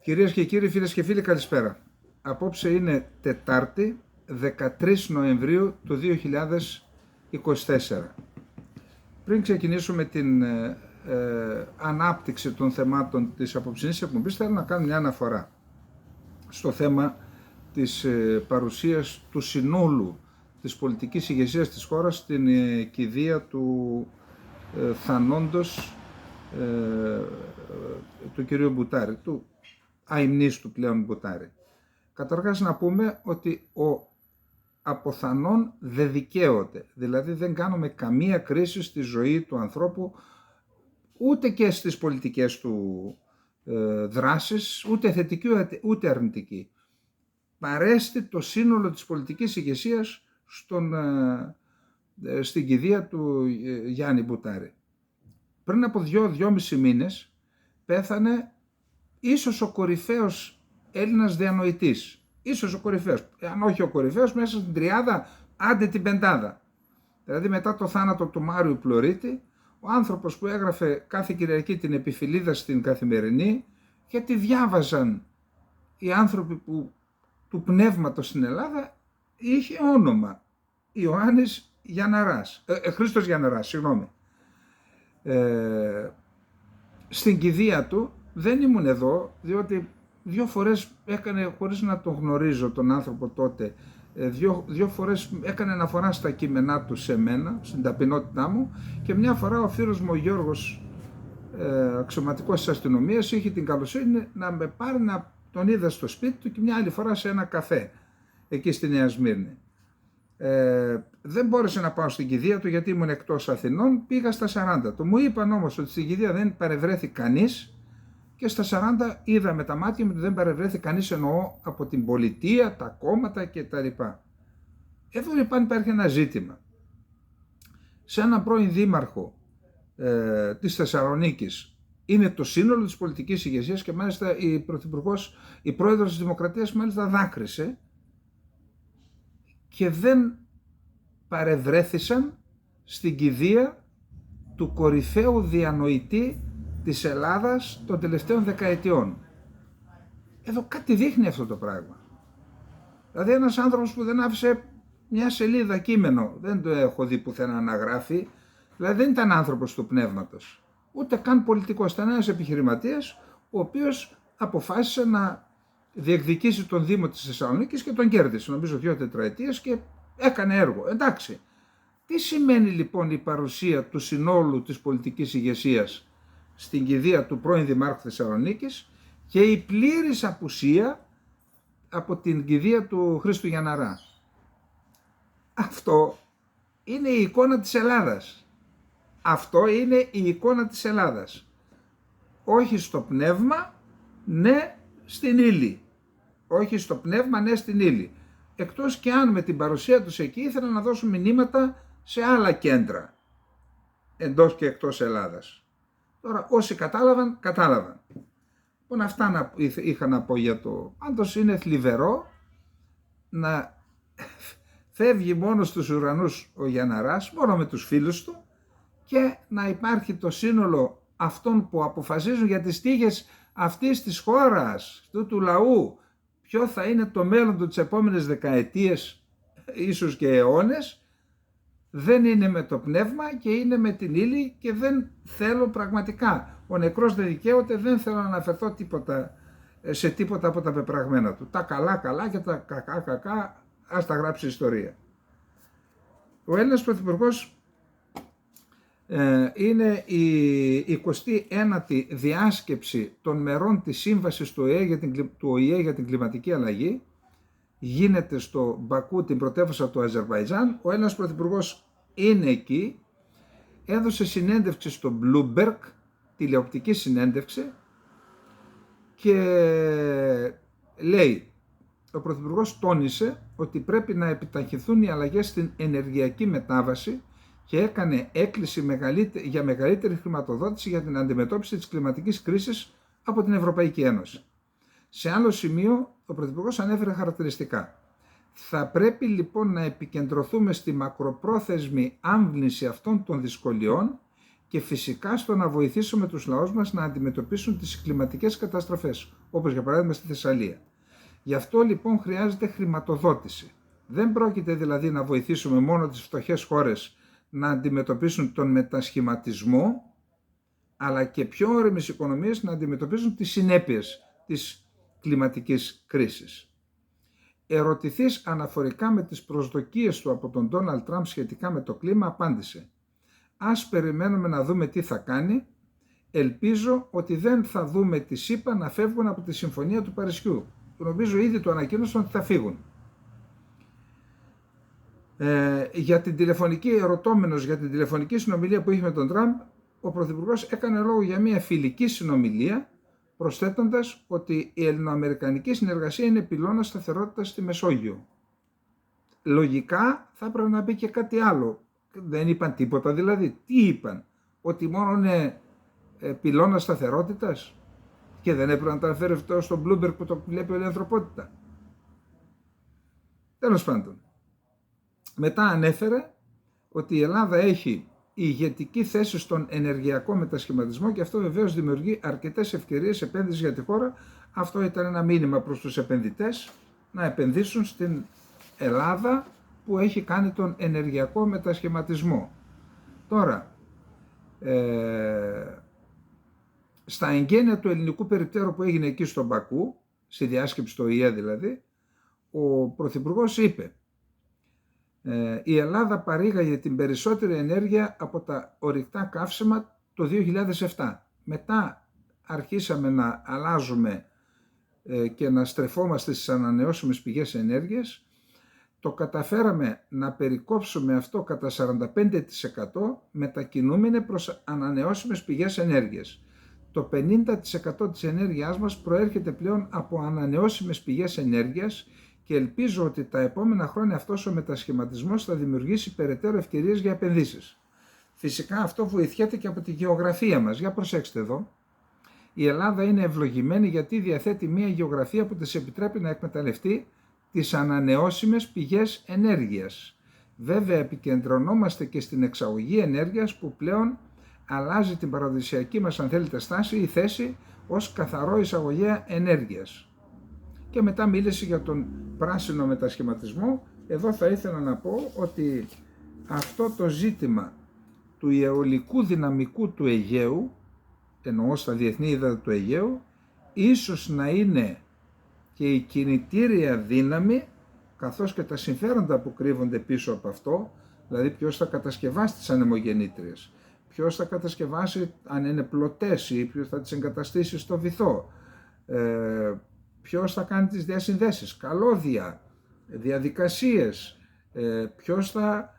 Κυρίες και κύριοι, φίλες και φίλοι, καλησπέρα. Απόψε είναι Τετάρτη, 13 Νοεμβρίου του 2024. Πριν ξεκινήσουμε την ανάπτυξη των θεμάτων της απόψινής εκπομπής, θέλω να κάνω μια αναφορά στο θέμα της παρουσίας του συνόλου της πολιτικής ηγεσίας της χώρας στην κηδεία του θανόντος του κυρίου Μπουτάρη, του αημνίστου πλέον Μπουτάρη. Καταρχάς να πούμε ότι ο αποθανών δεν δικαίωται, δηλαδή δεν κάνουμε καμία κρίση στη ζωή του ανθρώπου, ούτε και στις πολιτικές του δράσεις, ούτε θετική ούτε αρνητική. Παρέστη το σύνολο της πολιτικής ηγεσίας στην κηδεία του Γιάννη Μπουτάρη. Πριν από 2-2,5 μήνες πέθανε ίσως ο κορυφαίος Έλληνας διανοητής. Ίσως ο κορυφαίος, αν όχι ο κορυφαίος, μέσα στην τριάδα, άντε την πεντάδα. Δηλαδή μετά το θάνατο του Μάριου Πλωρίτη, ο άνθρωπος που έγραφε κάθε Κυριακή την Επιφυλίδα στην Καθημερινή, γιατί διάβαζαν οι άνθρωποι του πνεύματος στην Ελλάδα, είχε όνομα Ιωάννης Γιανναράς, Χρήστος Γιανναράς, συγγνώμη. Στην κηδεία του δεν ήμουν εδώ, διότι 2 φορές έκανε, χωρίς να τον γνωρίζω τον άνθρωπο τότε, 2 φορές έκανε αναφορά στα κείμενά του σε μένα, στην ταπεινότητά μου, και μια φορά ο φίλος μου ο Γιώργος, αξιωματικός της αστυνομίας, είχε την καλοσύνη να με πάρει, να τον είδα στο σπίτι του, και μια άλλη φορά σε ένα καφέ εκεί στη Νέα Σμύρνη. Δεν μπόρεσε να πάω στην κηδεία του γιατί ήμουν εκτός Αθηνών, πήγα στα 40 του. Μου είπαν όμως ότι στην κηδεία δεν παρευρέθη κανείς, και στα 40 είδα με τα μάτια μου ότι δεν παρευρέθη κανείς, εννοώ από την πολιτεία, τα κόμματα κτλ. Εδώ λοιπόν υπάρχει ένα ζήτημα. Σε έναν πρώην δήμαρχο της Θεσσαλονίκης είναι το σύνολο της πολιτικής ηγεσίας, και μάλιστα η πρόεδρος της Δημοκρατίας μάλιστα δάκρυσε, και δεν παρευρέθησαν στην κηδεία του κορυφαίου διανοητή της Ελλάδας των τελευταίων δεκαετιών. Εδώ κάτι δείχνει αυτό το πράγμα. Δηλαδή ένας άνθρωπος που δεν άφησε μια σελίδα κείμενο, δεν το έχω δει πουθενά να γράφει, δηλαδή δεν ήταν άνθρωπος του πνεύματος, ούτε καν πολιτικός, ήταν ένας επιχειρηματίας, ο οποίος αποφάσισε να διεκδικήσει τον Δήμο της Θεσσαλονίκης και τον κέρδισε, νομίζω 2 τετραετίες, και έκανε έργο. Εντάξει. Τι σημαίνει λοιπόν η παρουσία του συνόλου της πολιτικής ηγεσίας στην κηδεία του πρώην Δημάρχου Θεσσαλονίκης και η πλήρης απουσία από την κηδεία του Χρήστου Γιανναρά? Αυτό είναι η εικόνα της Ελλάδας. Αυτό είναι η εικόνα της Ελλάδας. Όχι στο πνεύμα, ναι στην ύλη. Όχι στο πνεύμα, ναι στην ύλη. Εκτός και αν με την παρουσία τους εκεί ήθελαν να δώσουν μηνύματα σε άλλα κέντρα, εντός και εκτός Ελλάδας. Τώρα όσοι κατάλαβαν, κατάλαβαν. Λοιπόν, αυτά είχα να πω για το. Πάντως είναι θλιβερό να φεύγει μόνο στους ουρανούς ο Γιανναράς, μόνο με τους φίλους του, και να υπάρχει το σύνολο αυτών που αποφασίζουν για τις τύχες αυτής της χώρας, αυτού του λαού, ποιο θα είναι το μέλλον του τις επόμενες δεκαετίες, ίσως και αιώνες. Δεν είναι με το πνεύμα και είναι με την ύλη, και δεν θέλω πραγματικά. Ο νεκρός δεν δικαίωται, δεν θέλω να αναφερθώ σε τίποτα από τα πεπραγμένα του. Τα καλά καλά και τα κακά κακά, ας τα γράψει η ιστορία. Ο Έλληνας Πρωθυπουργός είναι η 29η διάσκεψη των μερών της σύμβασης του ΟΗΕ για την κλιματική αλλαγή. Γίνεται στο Μπακού, την πρωτεύουσα του Αζερβαϊτζάν. Ο Έλληνας Πρωθυπουργός είναι εκεί. Έδωσε συνέντευξη στο Bloomberg, τηλεοπτική συνέντευξη, και λέει, ο Πρωθυπουργός τόνισε ότι πρέπει να επιταχυνθούν οι αλλαγές στην ενεργειακή μετάβαση, και έκανε έκκληση για μεγαλύτερη χρηματοδότηση για την αντιμετώπιση της κλιματικής κρίσης από την Ευρωπαϊκή Ένωση. Σε άλλο σημείο, ο Πρωθυπουργός ανέφερε χαρακτηριστικά. Θα πρέπει λοιπόν να επικεντρωθούμε στη μακροπρόθεσμη άμβλυνση αυτών των δυσκολιών και φυσικά στο να βοηθήσουμε τους λαούς μας να αντιμετωπίσουν τις κλιματικές καταστροφές, όπως για παράδειγμα στη Θεσσαλία. Γι' αυτό λοιπόν χρειάζεται χρηματοδότηση. Δεν πρόκειται δηλαδή να βοηθήσουμε μόνο τις φτωχές χώρες να αντιμετωπίσουν τον μετασχηματισμό, αλλά και πιο όριμες οικονομίες να αντιμετωπίσουν τις συνέπειες της κλιματικής κρίσης. Ερωτηθείς αναφορικά με τις προσδοκίες του από τον Ντόναλντ Τραμπ σχετικά με το κλίμα, απάντησε: ας περιμένουμε να δούμε τι θα κάνει. Ελπίζω ότι δεν θα δούμε τη ΣΥΠΑ να φεύγουν από τη Συμφωνία του Παρισιού. Νομίζω ήδη το ανακοίνωσαν ότι θα φύγουν. Για την τηλεφωνική, ερωτώμενος για την τηλεφωνική συνομιλία που είχε με τον Τραμπ, ο Πρωθυπουργός έκανε λόγο για μια φιλική συνομιλία, προσθέτοντας ότι η ελληνοαμερικανική συνεργασία είναι πυλώνας σταθερότητας στη Μεσόγειο. Λογικά θα έπρεπε να πει και κάτι άλλο. Δεν είπαν τίποτα δηλαδή. Τι είπαν? Ότι μόνο είναι πυλώνας σταθερότητας και δεν έπρεπε να τα αναφέρει αυτό στο Bloomberg που το βλέπει όλη η ανθρωπότητα? Τέλος πάντων. Μετά ανέφερε ότι η Ελλάδα έχει ηγετική θέση στον ενεργειακό μετασχηματισμό και αυτό βεβαίως δημιουργεί αρκετές ευκαιρίες επένδυσης για τη χώρα. Αυτό ήταν ένα μήνυμα προς τους επενδυτές να επενδύσουν στην Ελλάδα που έχει κάνει τον ενεργειακό μετασχηματισμό. Τώρα, στα εγγένεια του ελληνικού περιπτέρου που έγινε εκεί στον Μπακού, στη διάσκεψη του ΟΗΕ δηλαδή, ο Πρωθυπουργός είπε: η Ελλάδα παρήγαγε την περισσότερη ενέργεια από τα ορυκτά καύσιμα το 2007. Μετά αρχίσαμε να αλλάζουμε και να στρεφόμαστε στις ανανεώσιμες πηγές ενέργειας. Το καταφέραμε να περικόψουμε αυτό κατά 45%, μετακινούμενοι προς ανανεώσιμες πηγές ενέργειας. Το 50% της ενέργειάς μας προέρχεται πλέον από ανανεώσιμες πηγές ενέργειας και ελπίζω ότι τα επόμενα χρόνια αυτός ο μετασχηματισμός θα δημιουργήσει περαιτέρω ευκαιρίες για επενδύσεις. Φυσικά αυτό βοηθιέται και από τη γεωγραφία μας. Για προσέξτε εδώ. Η Ελλάδα είναι ευλογημένη γιατί διαθέτει μια γεωγραφία που της επιτρέπει να εκμεταλλευτεί τις ανανεώσιμες πηγές ενέργειας. Βέβαια επικεντρωνόμαστε και στην εξαγωγή ενέργειας που πλέον αλλάζει την παραδοσιακή μας, αν θέλετε, στάση ή θέση ως καθαρό εισαγωγέα ενέργειας. Και μετά μίλησε για τον πράσινο μετασχηματισμό. Εδώ θα ήθελα να πω ότι αυτό το ζήτημα του αιωλικού δυναμικού του Αιγαίου, εννοώ στα διεθνή ύδατα του Αιγαίου, ίσως να είναι και η κινητήρια δύναμη, καθώς και τα συμφέροντα που κρύβονται πίσω από αυτό, δηλαδή ποιος θα κατασκευάσει τις ανεμογεννήτριες, ποιος θα κατασκευάσει αν είναι πλωτές ή ποιος θα τις εγκαταστήσει στο βυθό, ποιος θα κάνει τις διασυνδέσεις, καλώδια, διαδικασίες, ποιος θα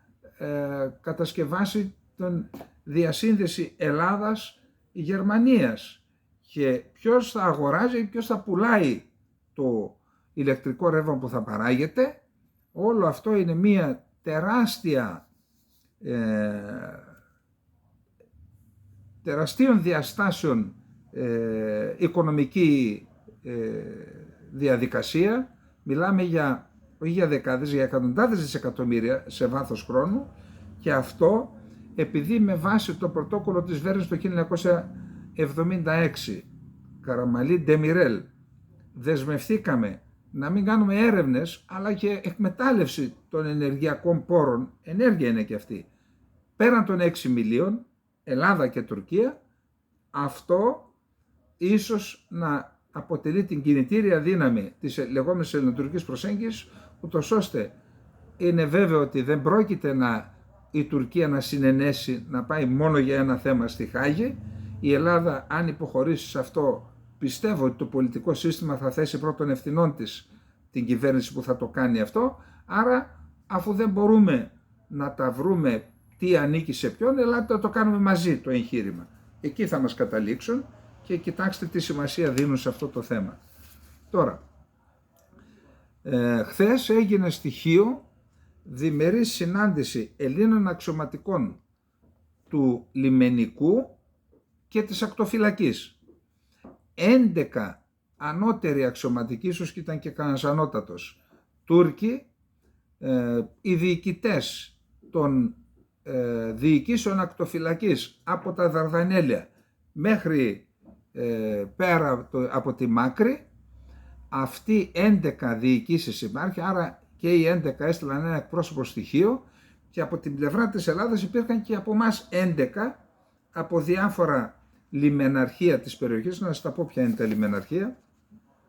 κατασκευάσει την διασύνδεση Ελλάδας-Γερμανίας και ποιος θα αγοράζει ή ποιος θα πουλάει το ηλεκτρικό ρεύμα που θα παράγεται. Όλο αυτό είναι μια τεραστίων διαστάσεων οικονομική διαδικασία. Μιλάμε για, όχι για δεκάδες, για εκατοντάδες δισεκατομμύρια σε βάθος χρόνου, και αυτό επειδή με βάση το πρωτόκολλο της Βέρνης το 1976, Καραμαλή Ντεμιρέλ, δεσμευθήκαμε να μην κάνουμε έρευνες αλλά και εκμετάλλευση των ενεργειακών πόρων, ενέργεια είναι και αυτή, πέραν των 6 μιλίων, Ελλάδα και Τουρκία. Αυτό ίσως να αποτελεί την κινητήρια δύναμη της λεγόμενης ελληνοτουρκικής προσέγγισης, ούτως ώστε είναι βέβαιο ότι δεν πρόκειται η Τουρκία να συνενέσει να πάει μόνο για ένα θέμα στη Χάγη. Η Ελλάδα, αν υποχωρήσει σε αυτό, πιστεύω ότι το πολιτικό σύστημα θα θέσει πρώτων ευθυνών της την κυβέρνηση που θα το κάνει αυτό. Άρα, αφού δεν μπορούμε να τα βρούμε τι ανήκει σε ποιον, ελάτε να το κάνουμε μαζί το εγχείρημα. Εκεί θα μας καταλήξουν και κοιτάξτε τι σημασία δίνουν σε αυτό το θέμα. Τώρα, χθες έγινε στοιχείο διμερής συνάντηση Ελλήνων αξιωματικών του λιμενικού και της ακτοφυλακής. 11 ανώτεροι αξιωματικοί, ίσως και ήταν και κανένας ανώτατος, Τούρκοι, οι διοικητές των διοικήσεων ακτοφυλακής από τα Δαρδανέλια μέχρι πέρα από τη Μάκρη. Αυτοί 11 διοικήσεις υπάρχει, άρα και οι 11 έστειλαν ένα εκπρόσωπο στοιχείο, και από την πλευρά της Ελλάδας υπήρχαν και από εμάς 11 από διάφορα λιμεναρχεία της περιοχής. Να σας τα πω ποια είναι τα λιμεναρχεία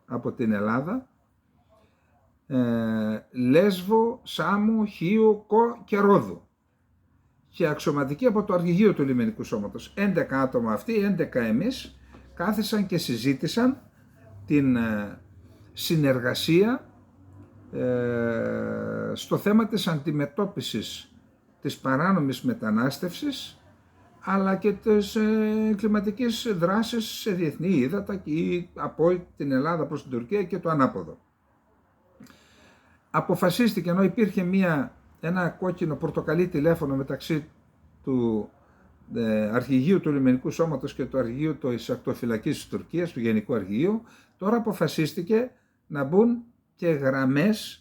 από την Ελλάδα: Λέσβο, Σάμο, Χίο, Κο και Ρόδου, και αξιωματικοί από το αρχηγείο του λιμενικού σώματος. 11 άτομα αυτοί, 11 εμείς, κάθισαν και συζήτησαν την συνεργασία στο θέμα της αντιμετώπισης της παράνομης μετανάστευσης, αλλά και της κλιματικής δράσης σε διεθνή ύδατα ή από την Ελλάδα προς την Τουρκία και το ανάποδο. Αποφασίστηκε, ενώ υπήρχε ένα κόκκινο πορτοκαλί τηλέφωνο μεταξύ του αρχηγείου του λιμενικού σώματος και του αρχηγείου της ακτοφυλακής της Τουρκίας, του Γενικού Αρχηγείου, τώρα αποφασίστηκε να μπουν και γραμμές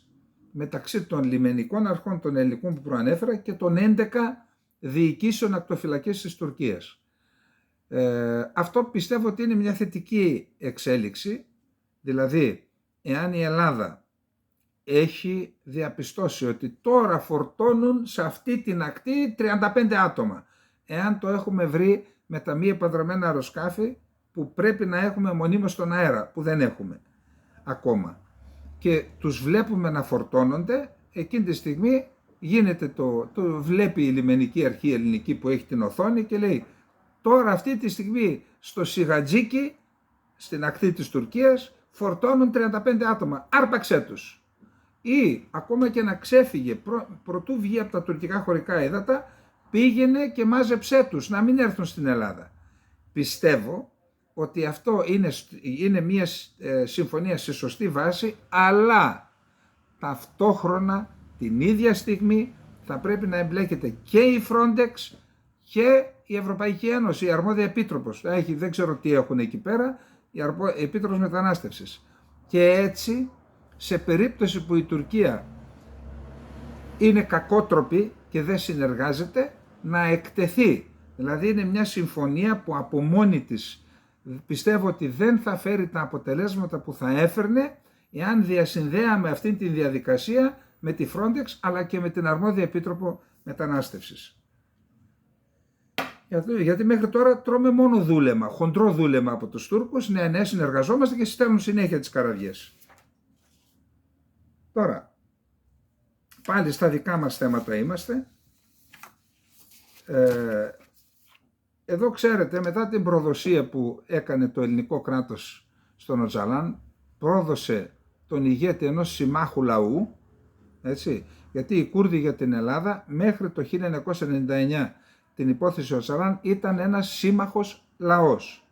μεταξύ των λιμενικών αρχών των ελληνικών που προανέφερα και των 11 διοικήσεων ακτοφυλακής της Τουρκίας. Αυτό πιστεύω ότι είναι μια θετική εξέλιξη, δηλαδή εάν η Ελλάδα έχει διαπιστώσει ότι τώρα φορτώνουν σε αυτή την ακτή 35 άτομα, εάν το έχουμε βρει με τα μη επανδρομένα αεροσκάφη που πρέπει να έχουμε μονίμως στον αέρα, που δεν έχουμε ακόμα, και τους βλέπουμε να φορτώνονται, εκείνη τη στιγμή γίνεται το βλέπει η λιμενική αρχή ελληνική που έχει την οθόνη και λέει: τώρα αυτή τη στιγμή στο Σιγατζίκι, στην ακτή της Τουρκίας, φορτώνουν 35 άτομα, άρπαξέ τους. Ή ακόμα και να ξέφυγε προτού βγει από τα τουρκικά χωρικά ύδατα, πήγαινε και μάζεψέ τους να μην έρθουν στην Ελλάδα. Πιστεύω ότι αυτό είναι μια συμφωνία σε σωστή βάση, αλλά ταυτόχρονα την ίδια στιγμή θα πρέπει να εμπλέκεται και η Frontex και η Ευρωπαϊκή Ένωση, η αρμόδια επίτροπος. Δεν ξέρω τι έχουν εκεί πέρα, η επίτροπος μετανάστευσης. Και έτσι, σε περίπτωση που η Τουρκία είναι κακότροπη και δεν συνεργάζεται, να εκτεθεί. Δηλαδή είναι μια συμφωνία που από μόνη της πιστεύω ότι δεν θα φέρει τα αποτελέσματα που θα έφερνε εάν διασυνδέαμε αυτή τη διαδικασία με τη Frontex αλλά και με την αρμόδια επίτροπο μετανάστευσης. Γιατί μέχρι τώρα τρώμε μόνο δούλεμα, χοντρό δούλεμα από τους Τούρκους. Ναι, συνεργαζόμαστε και στέλνουν συνέχεια τις καραβιές. Τώρα, πάλι στα δικά μας θέματα είμαστε. Εδώ ξέρετε, μετά την προδοσία που έκανε το ελληνικό κράτος στον Οτζαλάν, πρόδωσε τον ηγέτη ενός συμμάχου λαού, έτσι, γιατί οι Κούρδοι για την Ελλάδα μέχρι το 1999 την υπόθεση Οτζαλάν ήταν ένας σύμμαχος λαός.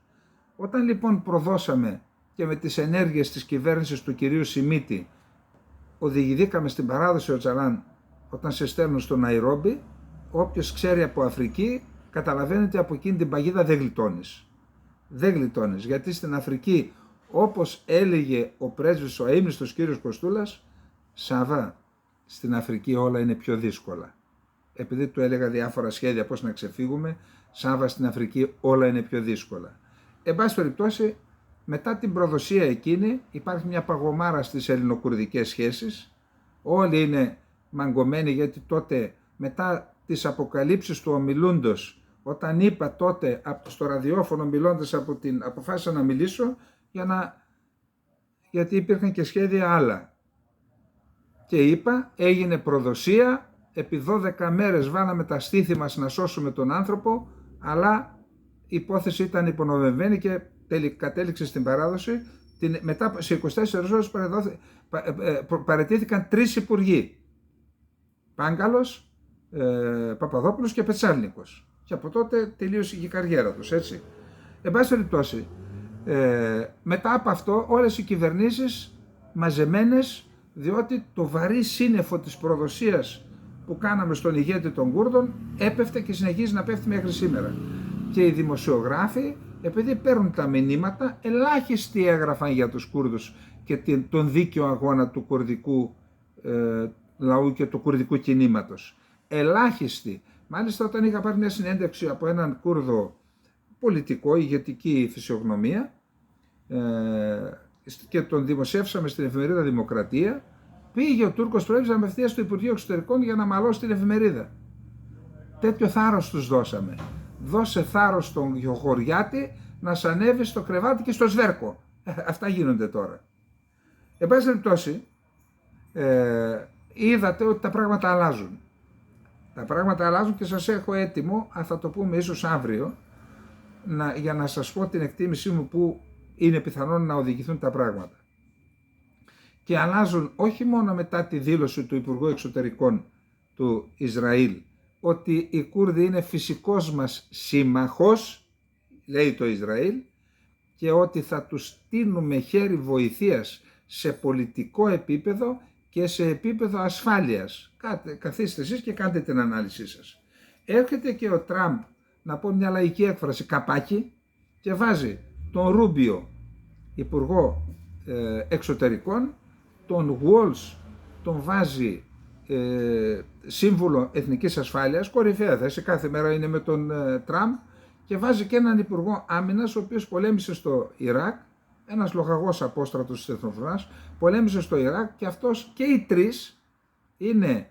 Όταν λοιπόν προδώσαμε και με τις ενέργειες της κυβέρνησης του κυρίου Σιμίτη οδηγηθήκαμε στην παράδοση Οτζαλάν, όταν σε στέλνουν στο Ναϊρόμπι, όποιος ξέρει από Αφρική καταλαβαίνει ότι από εκείνη την παγίδα δεν γλιτώνεις. Δεν γλιτώνεις, γιατί στην Αφρική, όπως έλεγε ο πρέσβης ο αείμνηστος κύριος Κοστούλας, Σάβα, στην Αφρική όλα είναι πιο δύσκολα. Επειδή του έλεγα διάφορα σχέδια πώς να ξεφύγουμε, Σάβα, στην Αφρική όλα είναι πιο δύσκολα. Εν πάση περιπτώσει, μετά την προδοσία εκείνη υπάρχει μια παγωμάρα στις ελληνοκουρδικές σχέσεις. Όλοι είναι μαγκωμένοι, γιατί τότε μετά τις αποκαλύψεις του ομιλούντος, όταν είπα τότε στο ραδιόφωνο μιλώντας αποφάσισα να μιλήσω γιατί υπήρχαν και σχέδια άλλα. Και είπα, έγινε προδοσία, επί 12 μέρες βάλαμε τα στήθη μας να σώσουμε τον άνθρωπο, αλλά η υπόθεση ήταν υπονομευμένη και κατέληξε στην παράδοση. Μετά σε 24 ώρες παραιτήθηκαν 3 υπουργοί. Πάγκαλος, Παπαδόπουλος και Πετσάλνικος. Και από τότε τελείωσε η καριέρα τους, έτσι. Εν πάση περιπτώσει, μετά από αυτό όλες οι κυβερνήσεις μαζεμένες, διότι το βαρύ σύννεφο της προδοσίας που κάναμε στον ηγέτη των Κούρδων έπεφτε και συνεχίζει να πέφτει μέχρι σήμερα. Και οι δημοσιογράφοι, επειδή παίρνουν τα μηνύματα, ελάχιστοι έγραφαν για τους Κούρδους και τον δίκαιο αγώνα του κουρδικού λαού και του κουρδικού κινήματος. Ελάχιστοι. Μάλιστα όταν είχα πάρει μια συνέντευξη από έναν Κούρδο πολιτικό, ηγετική φυσιογνωμία, και τον δημοσιεύσαμε στην εφημερίδα Δημοκρατία, πήγε ο Τούρκος πρέσβης απευθείας στο Υπουργείο Εξωτερικών για να μαλώσει την εφημερίδα. Τέτοιο θάρρος τους δώσαμε. Δώσε θάρρος στον Γεωργιάτη να σ' ανέβει στο κρεβάτι και στο σβέρκο. Αυτά γίνονται τώρα. Εν πάση περιπτώσει, είδατε ότι τα πράγματα αλλάζουν. Τα πράγματα αλλάζουν και σας έχω έτοιμο, θα το πούμε ίσως αύριο, για να σας πω την εκτίμησή μου που είναι πιθανόν να οδηγηθούν τα πράγματα. Και αλλάζουν όχι μόνο μετά τη δήλωση του Υπουργού Εξωτερικών του Ισραήλ ότι οι Κούρδοι είναι φυσικός μας σύμμαχος, λέει το Ισραήλ, και ότι θα τους στείλουμε χέρι βοηθείας σε πολιτικό επίπεδο και σε επίπεδο ασφάλειας. Καθίστε εσείς και κάντε την ανάλυση σας. Έρχεται και ο Τραμπ, να πω μια λαϊκή έκφραση, καπάκι, και βάζει τον Ρούμπιο Υπουργό Εξωτερικών, τον Walls τον βάζει Σύμβουλο Εθνικής Ασφάλειας, κορυφαία θέση, κάθε μέρα είναι με τον Τραμπ, και βάζει και έναν Υπουργό Άμυνας, ο οποίος πολέμησε στο Ιράκ, ένας λοχαγός απόστρατος της Εθνοφρονάς, πολέμησε στο Ιράκ, και αυτός και οι τρεις είναι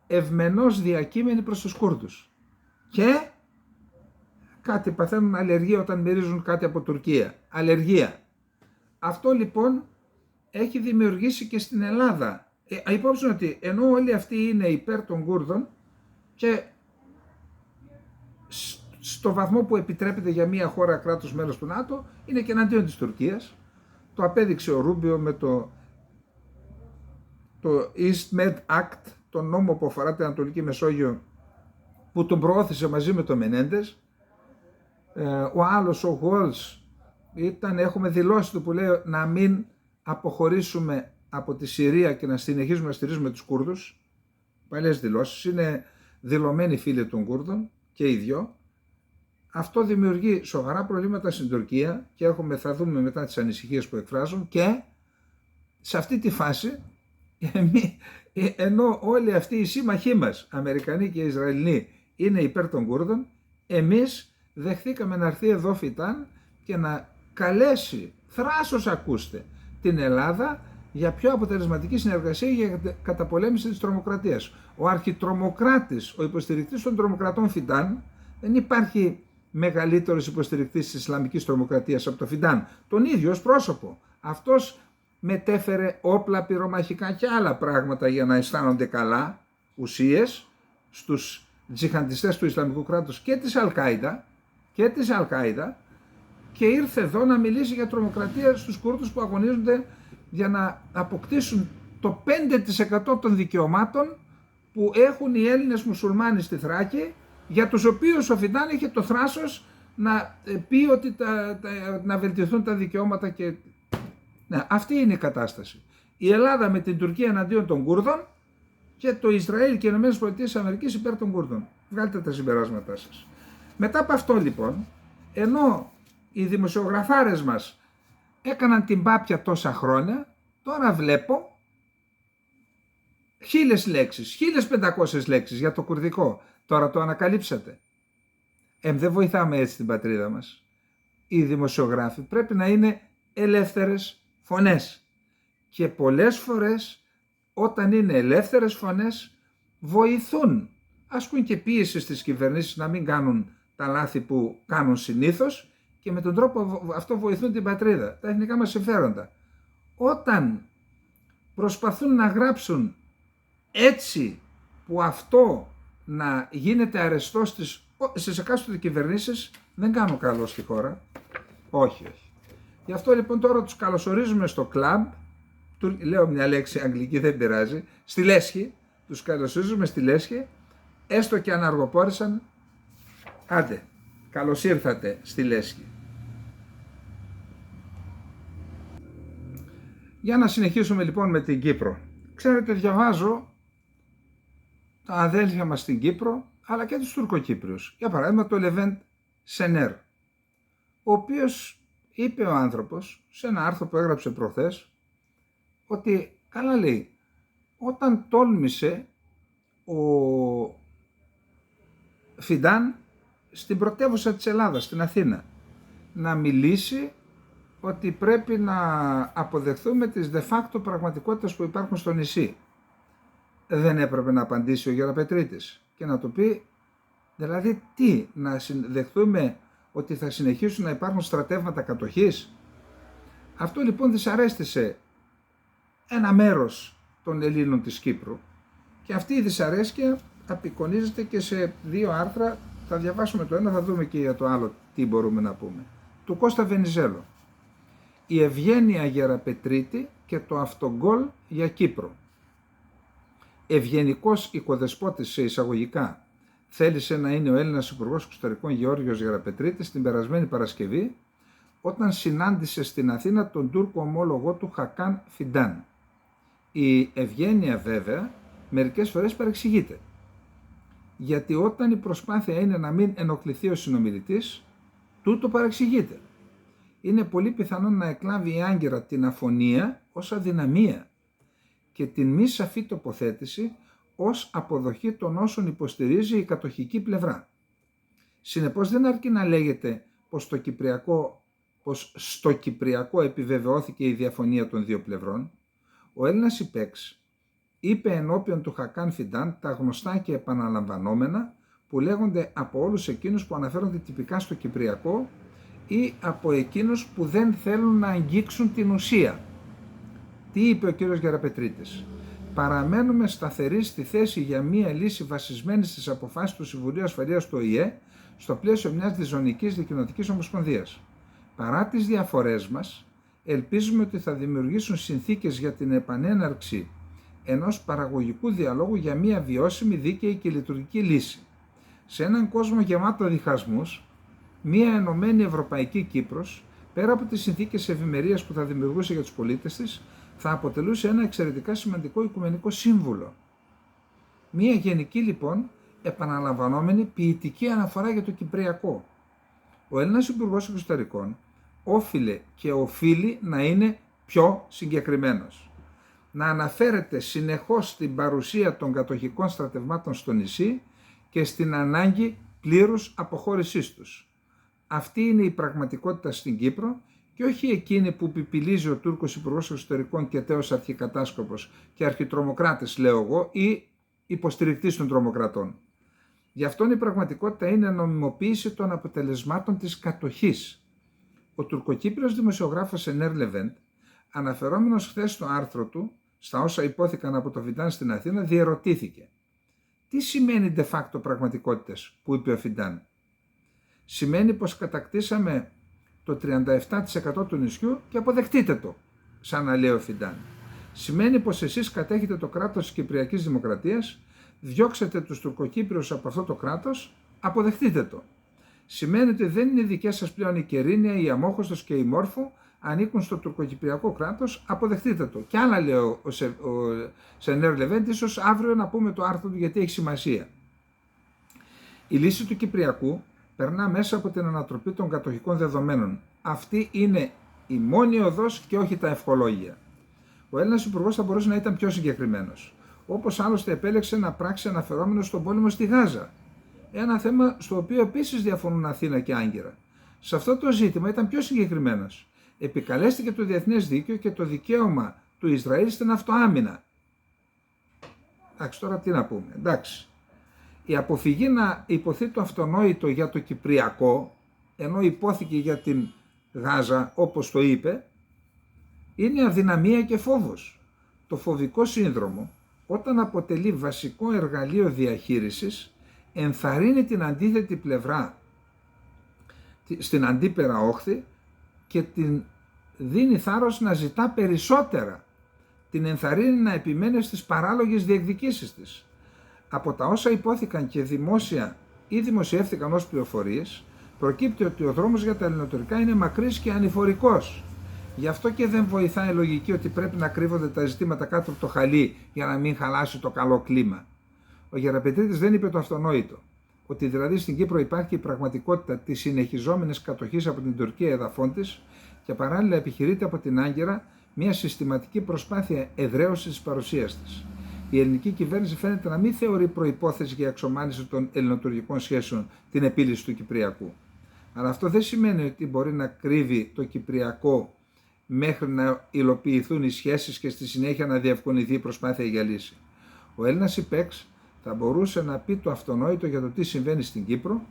ευμενώς διακείμενοι προς τους Κούρδους. Και κάτι παθαίνουν αλλεργία όταν μυρίζουν κάτι από Τουρκία. Αλλεργία. Αυτό λοιπόν έχει δημιουργήσει και στην Ελλάδα. Υπόψη ότι ενώ όλοι αυτοί είναι υπέρ των Κούρδων και στο βαθμό που επιτρέπεται για μια χώρα κράτος μέλος του ΝΑΤΟ, είναι και εναντίον της Τουρκίας. Το απέδειξε ο Ρούμπιο με το East Med Act, τον νόμο που αφορά την Ανατολική Μεσόγειο, που τον προώθησε μαζί με τον Μενέντες. Ο άλλος, ο Γουόλς, έχουμε δηλώσει του που λέει να μην αποχωρήσουμε από τη Συρία και να συνεχίσουμε να στηρίζουμε τους Κούρδους. Παλιές δηλώσεις, είναι δηλωμένοι φίλοι των Κούρδων και οι δυο. Αυτό δημιουργεί σοβαρά προβλήματα στην Τουρκία και θα δούμε μετά τις ανησυχίες που εκφράζουν, και σε αυτή τη φάση, ενώ όλοι αυτοί οι σύμμαχοί μας, Αμερικανοί και Ισραηλοί, είναι υπέρ των Κούρδων, εμείς δεχθήκαμε να έρθει εδώ Φιτάν και να καλέσει, θράσος ακούστε, την Ελλάδα για πιο αποτελεσματική συνεργασία για καταπολέμηση της τρομοκρατίας. Ο αρχιτρομοκράτης, ο υποστηρικτής των τρομοκρατών Φιτάν, δεν υπάρχει μεγαλύτερος υποστηρικτής της Ισλαμικής τρομοκρατίας από το Φιτάν, τον ίδιο ως πρόσωπο. Αυτός μετέφερε όπλα, πυρομαχικά και άλλα πράγματα για να αισθάνονται καλά, ουσίες, στους τζιχαντιστές του Ισλαμικού κράτους και της Αλ-Κάιδα, και ήρθε εδώ να μιλήσει για τρομοκρατία στους Κούρδους που αγωνίζονται για να αποκτήσουν το 5% των δικαιωμάτων που έχουν οι Έλληνες μουσουλμάνοι στη Θράκη, για τους οποίους ο Φιτάν είχε το θράσος να πει ότι να βελτιωθούν τα δικαιώματα. Και αυτή είναι η κατάσταση. Η Ελλάδα με την Τουρκία εναντίον των Κούρδων και το Ισραήλ και οι ΗΠΑ υπέρ των Κούρδων. Βγάλτε τα συμπεράσματά σας. Μετά από αυτό λοιπόν, ενώ οι δημοσιογραφάρες μας έκαναν την πάπια τόσα χρόνια, τώρα βλέπω 1.000 λέξεις, 1.500 λέξεις για το κουρδικό. Τώρα το ανακαλύψατε. Δεν βοηθάμε έτσι την πατρίδα μας. Οι δημοσιογράφοι πρέπει να είναι ελεύθερες φωνές. Και πολλές φορές όταν είναι ελεύθερες φωνές βοηθούν. Ασκούν και πίεση στις κυβερνήσεις να μην κάνουν τα λάθη που κάνουν συνήθως, και με τον τρόπο αυτό βοηθούν την πατρίδα, τα εθνικά μας συμφέροντα. Όταν προσπαθούν να γράψουν έτσι που αυτό να γίνεται αρεστό στις εκάστοτε κυβερνήσεις, δεν κάνουν καλό στη χώρα. Όχι. Γι' αυτό λοιπόν τώρα τους καλωσορίζουμε στο κλαμπ, λέω μια λέξη αγγλική, δεν πειράζει, στη Λέσχη, τους καλωσορίζουμε στη Λέσχη, έστω και αν αργοπόρησαν, άντε, καλώς ήρθατε στη Λέσχη. Για να συνεχίσουμε λοιπόν με την Κύπρο. Ξέρετε, διαβάζω τα αδέλφια μας στην Κύπρο, αλλά και τους Τουρκοκύπριους. Για παράδειγμα το Λεβέντ Σενέρ, ο οποίος είπε ο άνθρωπος σε ένα άρθρο που έγραψε προχθές, ότι καλά λέει, όταν τόλμησε ο Φιντάν στην πρωτεύουσα της Ελλάδας, στην Αθήνα, να μιλήσει ότι πρέπει να αποδεχθούμε τις de facto πραγματικότητες που υπάρχουν στο νησί. Δεν έπρεπε να απαντήσει ο Γεραπετρίτης και να του πει, δηλαδή τι, να δεχθούμε ότι θα συνεχίσουν να υπάρχουν στρατεύματα κατοχής? Αυτό λοιπόν δυσαρέστησε ένα μέρος των Ελλήνων της Κύπρου και αυτή η δυσαρέσκεια απεικονίζεται και σε δύο άρθρα, θα διαβάσουμε το ένα, θα δούμε και για το άλλο τι μπορούμε να πούμε, του Κώστα Βενιζέλο. Η Ευγένεια Γεραπετρίτη και το αυτογκόλ για Κύπρο. Ευγενικός οικοδεσπότης σε εισαγωγικά θέλησε να είναι ο Έλληνας Υπουργός Εξωτερικών Γεώργιος Γεραπετρίτης την περασμένη Παρασκευή, όταν συνάντησε στην Αθήνα τον Τούρκο ομόλογό του Χακάν Φιντάν. Η Ευγένεια βέβαια μερικές φορές παρεξηγείται, γιατί όταν η προσπάθεια είναι να μην ενοχληθεί ο συνομιλητής, τούτο παρεξηγείται. Είναι πολύ πιθανό να εκλάβει η Άγκυρα την αφωνία ως αδυναμία και την μη σαφή τοποθέτηση ως αποδοχή των όσων υποστηρίζει η κατοχική πλευρά. Συνεπώς δεν αρκεί να λέγεται πως στο Κυπριακό επιβεβαιώθηκε η διαφωνία των δύο πλευρών. Ο Έλληνας υπέξ είπε ενώπιον του Χακάν Φιντάν τα γνωστά και επαναλαμβανόμενα που λέγονται από όλους εκείνους που αναφέρονται τυπικά στο Κυπριακό ή από εκείνους που δεν θέλουν να αγγίξουν την ουσία. Τι είπε ο κύριος Γεραπετρίτης? Παραμένουμε σταθεροί στη θέση για μία λύση βασισμένη στις αποφάσεις του Συμβουλίου Ασφαλείας του ΟΗΕ στο πλαίσιο μιας διζωνικής δικοινοτικής ομοσπονδίας. Παρά τις διαφορές μας, ελπίζουμε ότι θα δημιουργήσουν συνθήκες για την επανέναρξη ενός παραγωγικού διαλόγου για μία βιώσιμη, δίκαιη και λειτουργική λύση. Σε έναν κόσμο γεμάτο διχασμούς, μία ενωμένη Ευρωπαϊκή Κύπρος, πέρα από τις συνθήκες ευημερίας που θα δημιουργούσε για τους πολίτες της, θα αποτελούσε ένα εξαιρετικά σημαντικό οικουμενικό σύμβουλο. Μία γενική λοιπόν, επαναλαμβανόμενη ποιητική αναφορά για το Κυπριακό. Ο Έλληνας Υπουργός Εξωτερικών όφιλε και οφείλει να είναι πιο συγκεκριμένος. Να αναφέρεται συνεχώς στην παρουσία των κατοχικών στρατευμάτων στο νησί και στην ανάγκη πλήρους αποχώρησής τους. Αυτή είναι η πραγματικότητα στην Κύπρο και όχι εκείνη που πιπιλίζει ο Τούρκος Υπουργός Εξωτερικών και τέος αρχικατάσκοπος και αρχιτρομοκράτης, λέω εγώ, ή υποστηρικτής των τρομοκρατών. Γι' αυτόν η πραγματικότητα είναι νομιμοποίηση των αποτελεσμάτων της κατοχής. Ο τουρκοκύπριος δημοσιογράφος Ενέρ Λεβέντ, αναφερόμενος χθες στο άρθρο του, στα όσα υπόθηκαν από το Φιντάν στην Αθήνα, διερωτήθηκε. Τι σημαίνει de facto πραγματικότητες που είπε ο Φιντάν? Σημαίνει πως κατακτήσαμε το 37% του νησιού και αποδεχτείτε το, σαν να λέει ο Φιντάν. Σημαίνει πως εσείς κατέχετε το κράτος της Κυπριακής Δημοκρατίας, διώξετε τους τουρκοκύπριους από αυτό το κράτος, αποδεχτείτε το. Σημαίνει ότι δεν είναι δικές σας πλέον η Κερίνια, η Αμόχωστος και η Μόρφου, ανήκουν στο τουρκοκυπριακό κράτος, αποδεχτείτε το. Και άλλα λέει ο Σενέρ Λεβέντ, ίσως αύριο να πούμε το άρθρο του γιατί έχει σημασία. Η λύση του Κυπριακού περνά μέσα από την ανατροπή των κατοχικών δεδομένων. Αυτή είναι η μόνη οδός και όχι τα ευχολόγια. Ο Έλληνας Υπουργός θα μπορούσε να ήταν πιο συγκεκριμένος, όπως άλλωστε επέλεξε να πράξει αναφερόμενο στον πόλεμο στη Γάζα. Ένα θέμα στο οποίο επίσης διαφωνούν Αθήνα και Άγκυρα. Σε αυτό το ζήτημα ήταν πιο συγκεκριμένος. Επικαλέστηκε το διεθνές δίκαιο και το δικαίωμα του Ισραήλ στην αυτοάμυνα. Εντάξει, τώρα τι να πούμε. Εντάξει. Η αποφυγή να υποθεί το αυτονόητο για το Κυπριακό, ενώ υπόθηκε για την Γάζα όπως το είπε, είναι αδυναμία και φόβος. Το φοβικό σύνδρομο, όταν αποτελεί βασικό εργαλείο διαχείρισης, ενθαρρύνει την αντίθετη πλευρά στην αντίπερα όχθη και την δίνει θάρρος να ζητά περισσότερα. Την ενθαρρύνει να επιμένει στις παράλογες διεκδικήσεις της. Από τα όσα υπόθηκαν και δημόσια ή δημοσιεύθηκαν ως πληροφορίες, προκύπτει ότι ο δρόμος για τα ελληνοτουρκικά είναι μακρύς και ανηφορικός. Γι' αυτό και δεν βοηθάει η λογική ότι πρέπει να κρύβονται τα ζητήματα κάτω από το χαλί για να μην χαλάσει το καλό κλίμα. Ο Γεραπετρίτης δεν είπε το αυτονόητο, ότι δηλαδή στην Κύπρο υπάρχει η πραγματικότητα της συνεχιζόμενης κατοχής από την Τουρκία εδαφών της και παράλληλα επιχειρείται από την Άγκυρα μια συστηματική προσπάθεια εδραίωσης της παρουσίας της. η ελληνική κυβέρνηση φαίνεται να μην θεωρεί προϋπόθεση για εξομάλυνση των ελληνοτουρκικών σχέσεων την επίλυση του Κυπριακού. Αλλά αυτό δεν σημαίνει ότι μπορεί να κρύβει το Κυπριακό μέχρι να υλοποιηθούν οι σχέσεις και στη συνέχεια να διευκολυνθεί η προσπάθεια για λύση. Ο Έλληνας υπέξ θα μπορούσε να πει το αυτονόητο για το τι συμβαίνει στην Κύπρο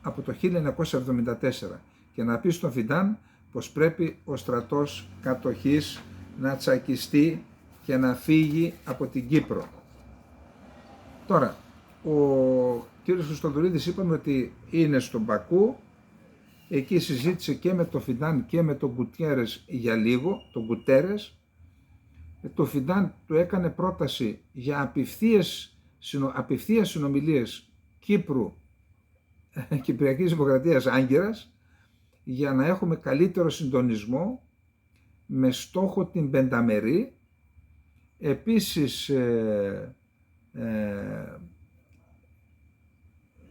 από το 1974 και να πει στον Φιντάν πως πρέπει ο στρατός κατοχής να τσακιστεί και να φύγει από την Κύπρο. Τώρα, ο κύριος Χριστοδουλίδης είπαμε ότι είναι στον Μπακού, εκεί συζήτησε και με τον Φιντάν και με τον Γκουτιέρες για λίγο, τον Γκουτέρες. Το Φιντάν του έκανε πρόταση για απευθείας συνομιλίες Κύπρου, Κυπριακής Δημοκρατίας Άγκυρας, για να έχουμε καλύτερο συντονισμό με στόχο την πενταμερή. Επίσης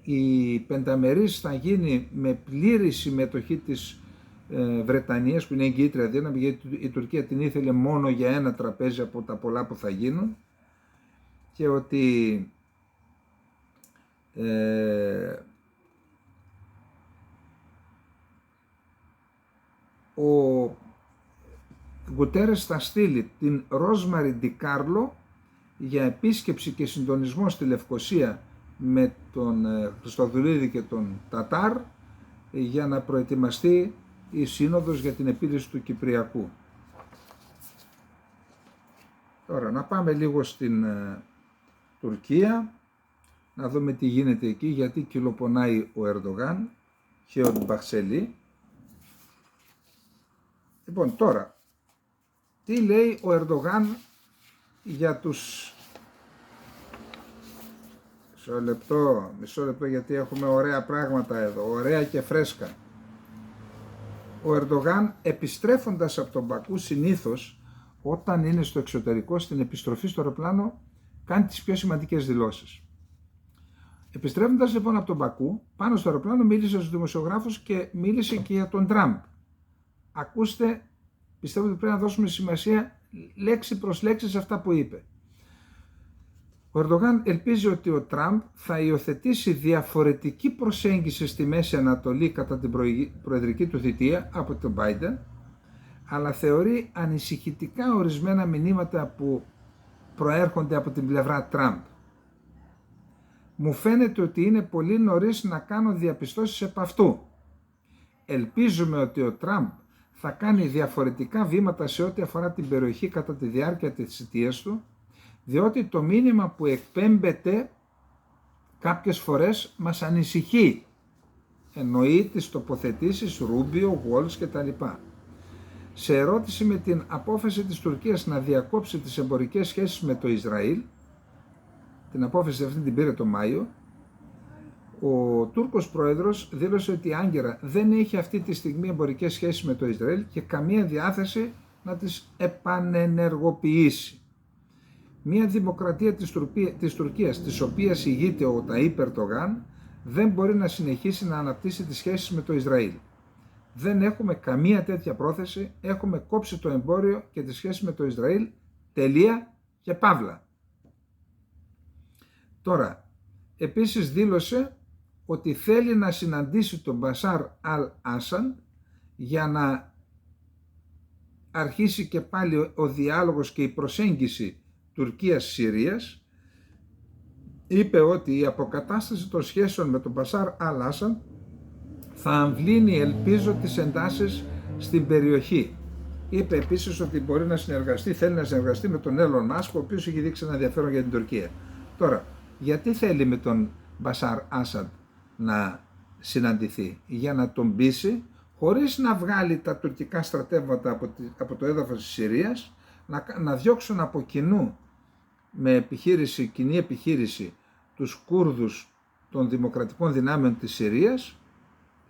η πενταμερής θα γίνει με πλήρη συμμετοχή της Βρετανίας, που είναι εγκύτρια δύναμη, γιατί η Τουρκία την ήθελε μόνο για ένα τραπέζι από τα πολλά που θα γίνουν, και ότι ο Γκουτέρες θα στείλει την Ρόσμαρι Ντικάρλο για επίσκεψη και συντονισμό στη Λευκοσία με τον Χριστοδουλίδη και τον Τατάρ για να προετοιμαστεί η σύνοδος για την επίλυση του Κυπριακού. Τώρα να πάμε λίγο στην Τουρκία, να δούμε τι γίνεται εκεί, γιατί κυλοπονάει ο Ερντογάν και ο Μπαχτσελή. Λοιπόν, τώρα, τι λέει ο Ερντογάν για τους... Μισό λεπτό γιατί έχουμε ωραία πράγματα εδώ, ωραία και φρέσκα. Ο Ερντογάν, επιστρέφοντας από τον Μπακού, συνήθως όταν είναι στο εξωτερικό, στην επιστροφή στο αεροπλάνο, κάνει τις πιο σημαντικές δηλώσεις. Επιστρέφοντας λοιπόν από τον Μπακού, πάνω στο αεροπλάνο μίλησε στους δημοσιογράφους και μίλησε και για τον Τραμπ. Ακούστε, πιστεύω ότι πρέπει να δώσουμε σημασία λέξη προς λέξη σε αυτά που είπε. Ο Ερντογάν ελπίζει ότι ο Τραμπ θα υιοθετήσει διαφορετική προσέγγιση στη Μέση Ανατολή κατά την προεδρική του θητεία από τον Biden, αλλά θεωρεί ανησυχητικά ορισμένα μηνύματα που προέρχονται από την πλευρά Τραμπ. Μου φαίνεται ότι είναι πολύ νωρίς να κάνω διαπιστώσεις επ' αυτού. Ελπίζουμε ότι ο Τραμπ θα κάνει διαφορετικά βήματα σε ό,τι αφορά την περιοχή κατά τη διάρκεια της θητείας του, διότι το μήνυμα που εκπέμπεται κάποιες φορές μας ανησυχεί. Εννοεί τις τοποθετήσεις Ρούμπιο, Γουόλς κτλ. Σε ερώτηση με την απόφαση της Τουρκίας να διακόψει τις εμπορικές σχέσεις με το Ισραήλ, την απόφαση αυτή την πήρε το Μάιο, ο Τούρκος πρόεδρος δήλωσε ότι η Άγκυρα δεν έχει αυτή τη στιγμή εμπορικές σχέσεις με το Ισραήλ και καμία διάθεση να τις επανενεργοποιήσει. Μια δημοκρατία της Τουρκίας, της οποίας ηγείται ο Ταΐπ Ερντογάν, δεν μπορεί να συνεχίσει να αναπτύσσει τις σχέσεις με το Ισραήλ. Δεν έχουμε καμία τέτοια πρόθεση, έχουμε κόψει το εμπόριο και τις σχέσεις με το Ισραήλ, τελεία και παύλα. Τώρα, επίσης δήλωσε ότι θέλει να συναντήσει τον Μπασάρ Αλ Άσαντ για να αρχίσει και πάλι ο διάλογος και η προσέγγιση Τουρκίας-Συρίας. Είπε ότι η αποκατάσταση των σχέσεων με τον Μπασάρ Αλ Άσαντ θα αμβλύνει, ελπίζω, τις εντάσεις στην περιοχή. Είπε επίσης ότι μπορεί να συνεργαστεί, θέλει να συνεργαστεί με τον Έλλον Μάσκ, ο οποίος έχει δείξει ένα ενδιαφέρον για την Τουρκία. Τώρα, γιατί θέλει με τον Μπασάρ Άσαντ να συναντηθεί? Για να τον πείσει, χωρίς να βγάλει τα τουρκικά στρατεύματα από το έδαφος της Συρίας, να διώξουν από κοινού με κοινή επιχείρηση τους Κούρδους των δημοκρατικών δυνάμεων της Συρίας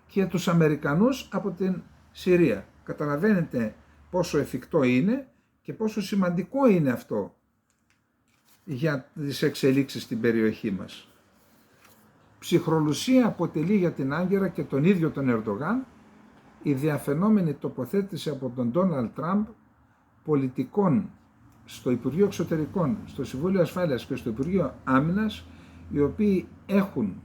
και τους Αμερικανούς από την Συρία. Καταλαβαίνετε πόσο εφικτό είναι και πόσο σημαντικό είναι αυτό για τις εξελίξεις στην περιοχή μας. Ψυχρολουσία αποτελεί για την Άγκυρα και τον ίδιο τον Ερντογάν η διαφαινόμενη τοποθέτηση από τον Ντόναλντ Τραμπ πολιτικών στο Υπουργείο Εξωτερικών, στο Συμβούλιο Ασφάλειας και στο Υπουργείο Άμυνας, οι οποίοι έχουν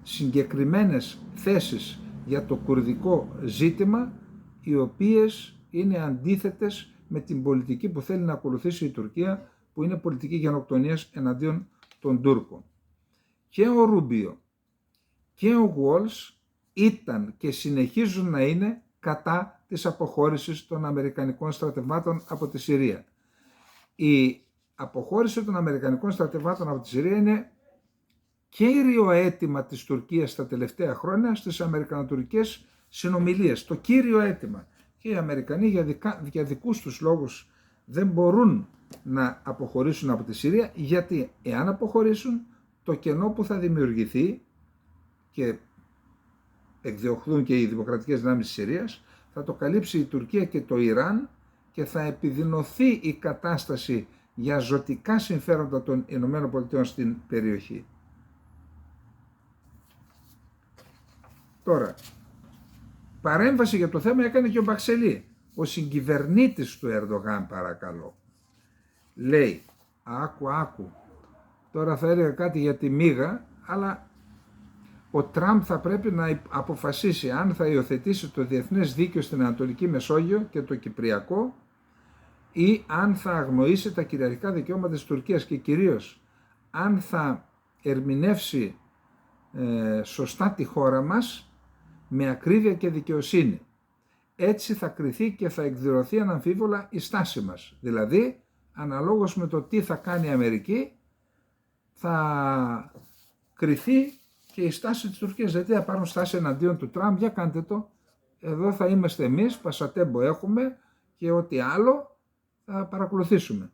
συγκεκριμένες θέσεις για το κουρδικό ζήτημα, οι οποίες είναι αντίθετες με την πολιτική που θέλει να ακολουθήσει η Τουρκία, που είναι πολιτική γενοκτονίας εναντίον των Τούρκων. Και ο Ρούμπιο και ο Walls ήταν και συνεχίζουν να είναι κατά της αποχώρησης των Αμερικανικών στρατευμάτων από τη Συρία. Η αποχώρηση των Αμερικανικών στρατευμάτων από τη Συρία είναι κύριο αίτημα της Τουρκίας τα τελευταία χρόνια στις αμερικανοτουρκικές συνομιλίες. Το κύριο αίτημα. Και οι Αμερικανοί για δικούς τους λόγους δεν μπορούν να αποχωρήσουν από τη Συρία, γιατί εάν αποχωρήσουν, το κενό που θα δημιουργηθεί και εκδιωχθούν και οι δημοκρατικές δυνάμεις της Συρίας, θα το καλύψει η Τουρκία και το Ιράν και θα επιδεινωθεί η κατάσταση για ζωτικά συμφέροντα των ΗΠΑ στην περιοχή. Τώρα, παρέμβαση για το θέμα έκανε και ο Μπαξελή, ο συγκυβερνήτης του Ερντογάν, παρακαλώ. Λέει, άκου, τώρα θα έλεγα κάτι για τη μίγα, αλλά ο Τραμπ θα πρέπει να αποφασίσει αν θα υιοθετήσει το διεθνές δίκαιο στην Ανατολική Μεσόγειο και το Κυπριακό ή αν θα αγνοήσει τα κυριαρχικά δικαιώματα της Τουρκίας και κυρίως αν θα ερμηνεύσει σωστά τη χώρα μας με ακρίβεια και δικαιοσύνη. Έτσι θα κριθεί και θα εκδηλωθεί αναμφίβολα η στάση μας. Δηλαδή, αναλόγως με το τι θα κάνει η Αμερική, θα κριθεί και η στάση της Τουρκίας. Δηλαδή θα πάρουν στάση εναντίον του Τραμπ, για κάντε το, εδώ θα είμαστε εμείς, πασατέμπο έχουμε και ό,τι άλλο θα παρακολουθήσουμε.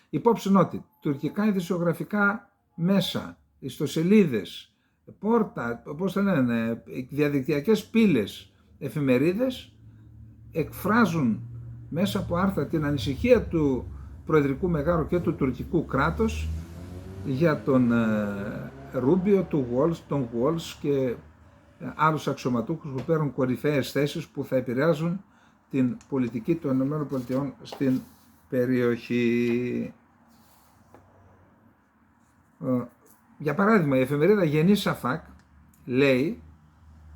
Υπόψη ότι τουρκικά ειδησιογραφικά μέσα, ιστοσελίδες, πόρτα, όπως θα λένε, διαδικτυακές πύλες, εφημερίδες εκφράζουν μέσα από άρθρα την ανησυχία του προεδρικού μεγάρου και του τουρκικού κράτους για τον Ρούμπιο, τον Walls και άλλους αξιωματούχους που παίρνουν κορυφαίες θέσεις που θα επηρεάζουν την πολιτική των ΗΠΑ στην περιοχή. Για παράδειγμα, η εφημερίδα Γενή Σαφάκ λέει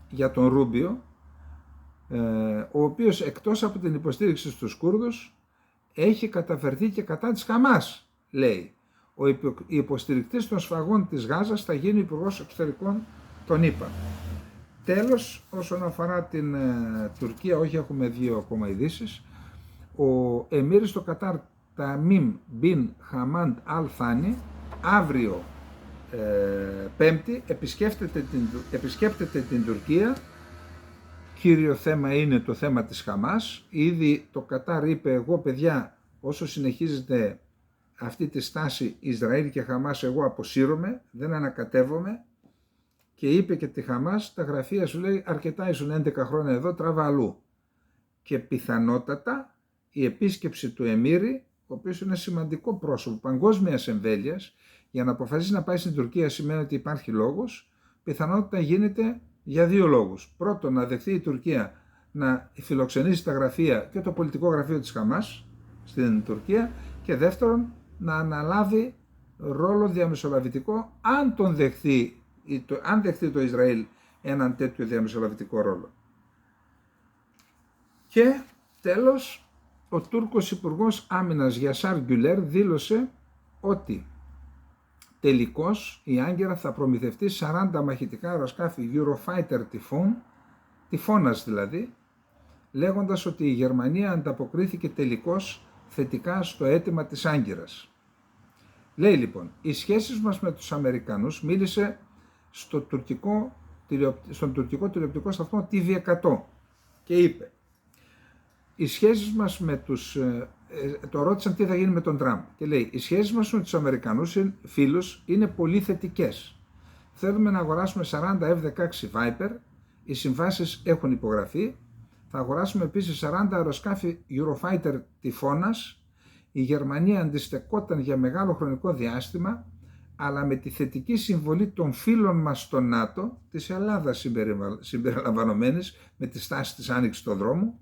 για τον Ρούμπιο, ο οποίος εκτός από την υποστήριξη στους Κούρδους έχει καταφερθεί και κατά της Χαμάς, λέει. Ο υποστηρικτής των σφαγών της Γάζας θα γίνει υπουργός εξωτερικών των ΗΠΑ. Τέλος, όσον αφορά την Τουρκία, όχι έχουμε δύο ακόμα ειδήσεις, ο Εμμύρης στο Κατάρ Ταμίμ Μπιν Χαμάντ Αλ Θάνι αύριο Πέμπτη επισκέπτεται την Τουρκία. Κύριο θέμα είναι το θέμα της Χαμάς. Ήδη το Κατάρ είπε, εγώ παιδιά, όσο συνεχίζεται αυτή τη στάση Ισραήλ και Χαμάς, εγώ αποσύρωμαι, δεν ανακατεύομαι, και είπε και τη Χαμάς, τα γραφεία σου λέει αρκετά, ήσουν 11 χρόνια εδώ, τράβα αλλού. Και πιθανότατα η επίσκεψη του Εμμύρη, ο οποίος είναι σημαντικό πρόσωπο παγκόσμιας εμβέλειας, για να αποφασίσει να πάει στην Τουρκία σημαίνει ότι υπάρχει λόγος, πιθανότητα γίνεται για δύο λόγους. Πρώτον, να δεχθεί η Τουρκία να φιλοξενήσει τα γραφεία και το πολιτικό γραφείο της Χαμάς στην Τουρκία, και δεύτερον, να αναλάβει ρόλο διαμεσολαβητικό αν δεχθεί το Ισραήλ έναν τέτοιο διαμεσολαβητικό ρόλο. Και τέλος, ο Τούρκος Υπουργός Άμυνας Γιασάρ Γκουλέρ δήλωσε ότι τελικώς η Άγκυρα θα προμηθευτεί 40 μαχητικά αεροσκάφη Eurofighter τυφώνας δηλαδή, λέγοντας ότι η Γερμανία ανταποκρίθηκε τελικώς θετικά στο αίτημα της Άγκυρας. Λέει λοιπόν, οι σχέσεις μας με τους Αμερικανούς, μίλησε στον τουρκικό τηλεοπτικό σταθμό TV100 και είπε, οι σχέσεις μας με τους, το ρώτησαν τι θα γίνει με τον Τραμπ και λέει, οι σχέσεις μας με τους Αμερικανούς φίλους είναι πολύ θετικές. Θέλουμε να αγοράσουμε 40 F-16 Viper, οι συμβάσεις έχουν υπογραφεί, θα αγοράσουμε επίσης 40 αεροσκάφη Eurofighter τυφώνας. Η Γερμανία αντιστεκόταν για μεγάλο χρονικό διάστημα, αλλά με τη θετική συμβολή των φίλων μας στο ΝΑΤΟ, της Ελλάδας συμπεριλαμβανομένης, με τη στάση της άνοιξης του δρόμου,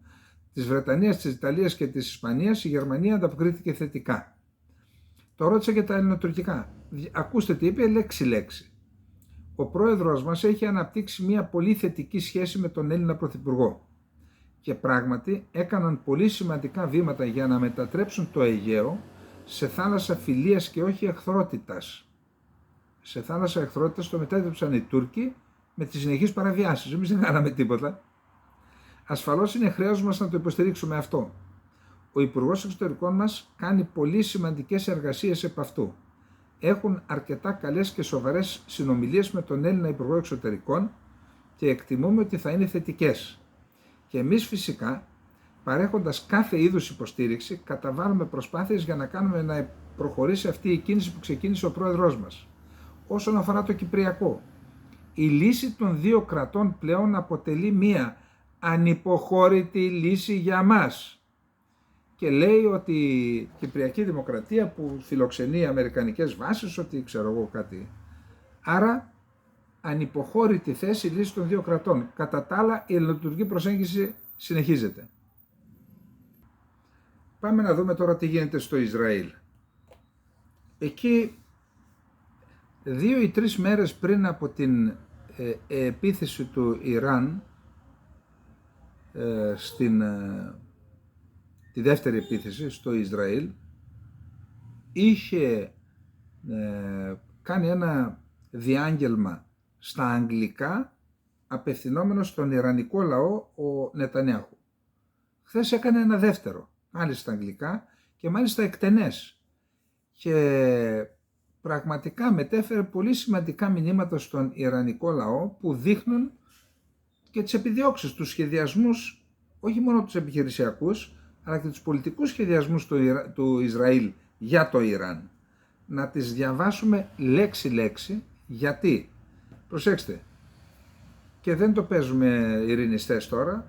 της Βρετανίας, της Ιταλίας και της Ισπανίας, η Γερμανία ανταποκρίθηκε θετικά. Το ρώτησα και τα ελληνοτουρκικά. Ακούστε τι είπε λέξη-λέξη. Ο πρόεδρος μας έχει αναπτύξει μια πολύ θετική σχέση με τον Έλληνα Πρωθυπουργό και πράγματι έκαναν πολύ σημαντικά βήματα για να μετατρέψουν το Αιγαίο σε θάλασσα φιλίας και όχι εχθρότητας. Σε θάλασσα εχθρότητας το μετέτρεψαν οι Τούρκοι με τις συνεχείς παραβιάσεις. Εμείς δεν κάναμε τίποτα. Ασφαλώς είναι χρέος μας να το υποστηρίξουμε αυτό. Ο Υπουργός Εξωτερικών μας κάνει πολύ σημαντικές εργασίες επ' αυτού. Έχουν αρκετά καλές και σοβαρές συνομιλίες με τον Έλληνα Υπουργό Εξωτερικών και εκτιμούμε ότι θα είναι θετικές. Και εμείς φυσικά, παρέχοντας κάθε είδους υποστήριξη, καταβάλουμε προσπάθειες για να κάνουμε να προχωρήσει αυτή η κίνηση που ξεκίνησε ο πρόεδρός μας. Όσον αφορά το Κυπριακό, η λύση των δύο κρατών πλέον αποτελεί μία ανυποχώρητη λύση για μας. Και λέει ότι η Κυπριακή Δημοκρατία που φιλοξενεί αμερικανικές βάσεις, ότι ξέρω εγώ κάτι. Άρα ανυποχώρητη θέση λύση των δύο κρατών. Κατά τα άλλα η ελληνοτουρκική προσέγγιση συνεχίζεται. Πάμε να δούμε τώρα τι γίνεται στο Ισραήλ. Εκεί 2 ή 3 μέρες πριν από την επίθεση του Ιράν τη δεύτερη επίθεση στο Ισραήλ, είχε κάνει ένα διάγγελμα στα αγγλικά απευθυνόμενο στον ιρανικό λαό ο Νετανιάχου. Χθες έκανε ένα δεύτερο, μάλιστα στα αγγλικά και μάλιστα εκτενές, και πραγματικά μετέφερε πολύ σημαντικά μηνύματα στον ιρανικό λαό που δείχνουν και τις επιδιώξεις, τους σχεδιασμούς, όχι μόνο τους επιχειρησιακούς, αλλά και τους πολιτικούς σχεδιασμούς του Ισραήλ για το Ιράν. Να τις διαβάσουμε λέξη-λέξη, γιατί, προσέξτε, και δεν το παίζουμε ειρηνιστές τώρα,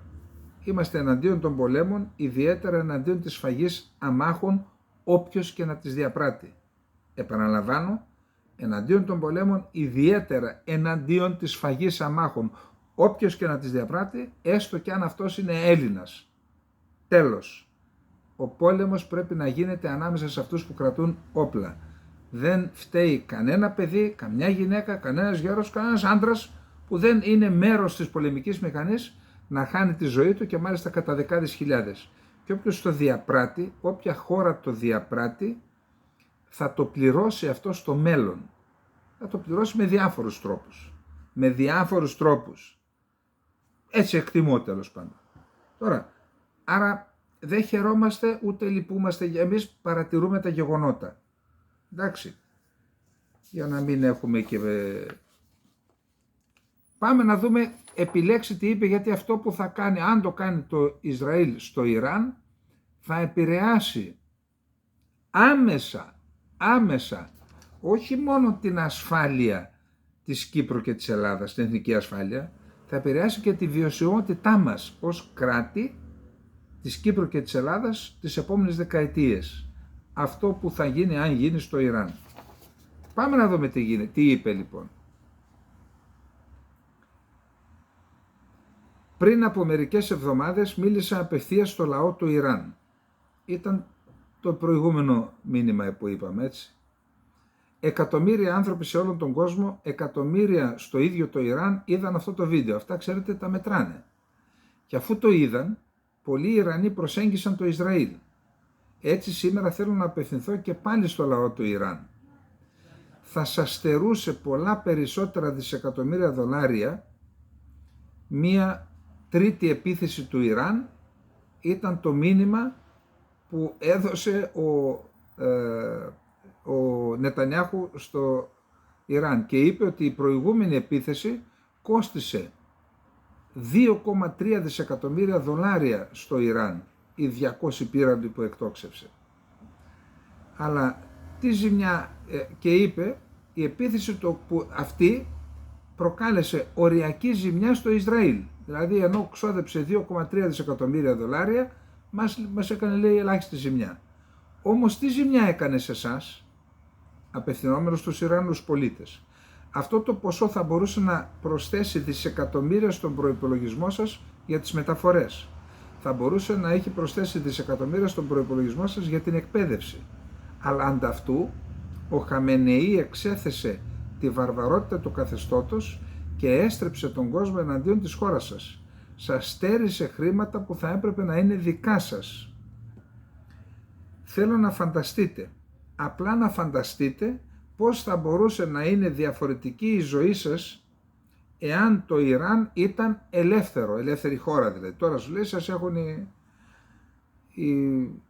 είμαστε εναντίον των πολέμων, ιδιαίτερα εναντίον της σφαγής αμάχων, όποιος και να τις διαπράττει. Επαναλαμβάνω, εναντίον των πολέμων, ιδιαίτερα εναντίον της σφαγής αμάχων, όποιος και να τις διαπράττει, έστω και αν αυτός είναι Έλληνας. Τέλος. Ο πόλεμος πρέπει να γίνεται ανάμεσα σε αυτούς που κρατούν όπλα. Δεν φταίει κανένα παιδί, καμιά γυναίκα, κανένας γέρος, κανένας άντρας που δεν είναι μέρος της πολεμικής μηχανής να χάνει τη ζωή του, και μάλιστα κατά δεκάδες χιλιάδες. Και όποιος το διαπράττει, όποια χώρα το διαπράττει, θα το πληρώσει αυτό στο μέλλον. Θα το πληρώσει με διάφορους τρόπους. Με διάφορους τρόπους. Έτσι εκτιμώ, τέλος πάντων. Τώρα, άρα δεν χαιρόμαστε ούτε λυπούμαστε, εμείς παρατηρούμε τα γεγονότα. Εντάξει, για να μην έχουμε και... Πάμε να δούμε, επιλέξει τι είπε, γιατί αυτό που θα κάνει, αν το κάνει το Ισραήλ στο Ιράν, θα επηρεάσει άμεσα, όχι μόνο την ασφάλεια της Κύπρου και της Ελλάδας, την εθνική ασφάλεια, θα επηρεάσει και τη βιωσιμότητά μας ως κράτη της Κύπρου και της Ελλάδας τις επόμενες δεκαετίες. Αυτό που θα γίνει αν γίνει στο Ιράν. Πάμε να δούμε τι γίνεται. Τι είπε λοιπόν. Πριν από μερικές εβδομάδες μίλησα απευθείας στο λαό του Ιράν. Ήταν το προηγούμενο μήνυμα που είπαμε, έτσι. Εκατομμύρια άνθρωποι σε όλον τον κόσμο, εκατομμύρια στο ίδιο το Ιράν είδαν αυτό το βίντεο. Αυτά ξέρετε τα μετράνε. Και αφού το είδαν, πολλοί Ιρανοί προσέγγισαν το Ισραήλ. Έτσι σήμερα θέλω να απευθυνθώ και πάλι στο λαό του Ιράν. Θα σας στερούσε πολλά περισσότερα δισεκατομμύρια δολάρια μία τρίτη επίθεση του Ιράν. Ήταν το μήνυμα που έδωσε ο Νετανιάχου στο Ιράν και είπε ότι η προηγούμενη επίθεση κόστισε 2,3 δισεκατομμύρια δολάρια στο Ιράν, οι 200 πύραντοι που εκτόξευσε. Αλλά τι ζημιά, και είπε η επίθεση που αυτή προκάλεσε οριακή ζημιά στο Ισραήλ. Δηλαδή ενώ ξόδεψε 2,3 δισεκατομμύρια δολάρια, μας έκανε, λέει, ελάχιστη ζημιά. Όμως τι ζημιά έκανε σε εσάς, απευθυνόμενος στους Ιρανούς πολίτες? Αυτό το ποσό θα μπορούσε να προσθέσει δισεκατομμύρια στον προϋπολογισμό σας για τις μεταφορές. θα μπορούσε να έχει προσθέσει δισεκατομμύρια στον προϋπολογισμό σας για την εκπαίδευση. Αλλά ανταυτού ο Χαμενεή εξέθεσε τη βαρβαρότητα του καθεστώτος και έστρεψε τον κόσμο εναντίον της χώρας σας. Σας στέρισε χρήματα που θα έπρεπε να είναι δικά σας. Θέλω να φανταστείτε, απλά να φανταστείτε πώς θα μπορούσε να είναι διαφορετική η ζωή σας εάν το Ιράν ήταν ελεύθερη χώρα δηλαδή. Τώρα σου λέει σας έχουν οι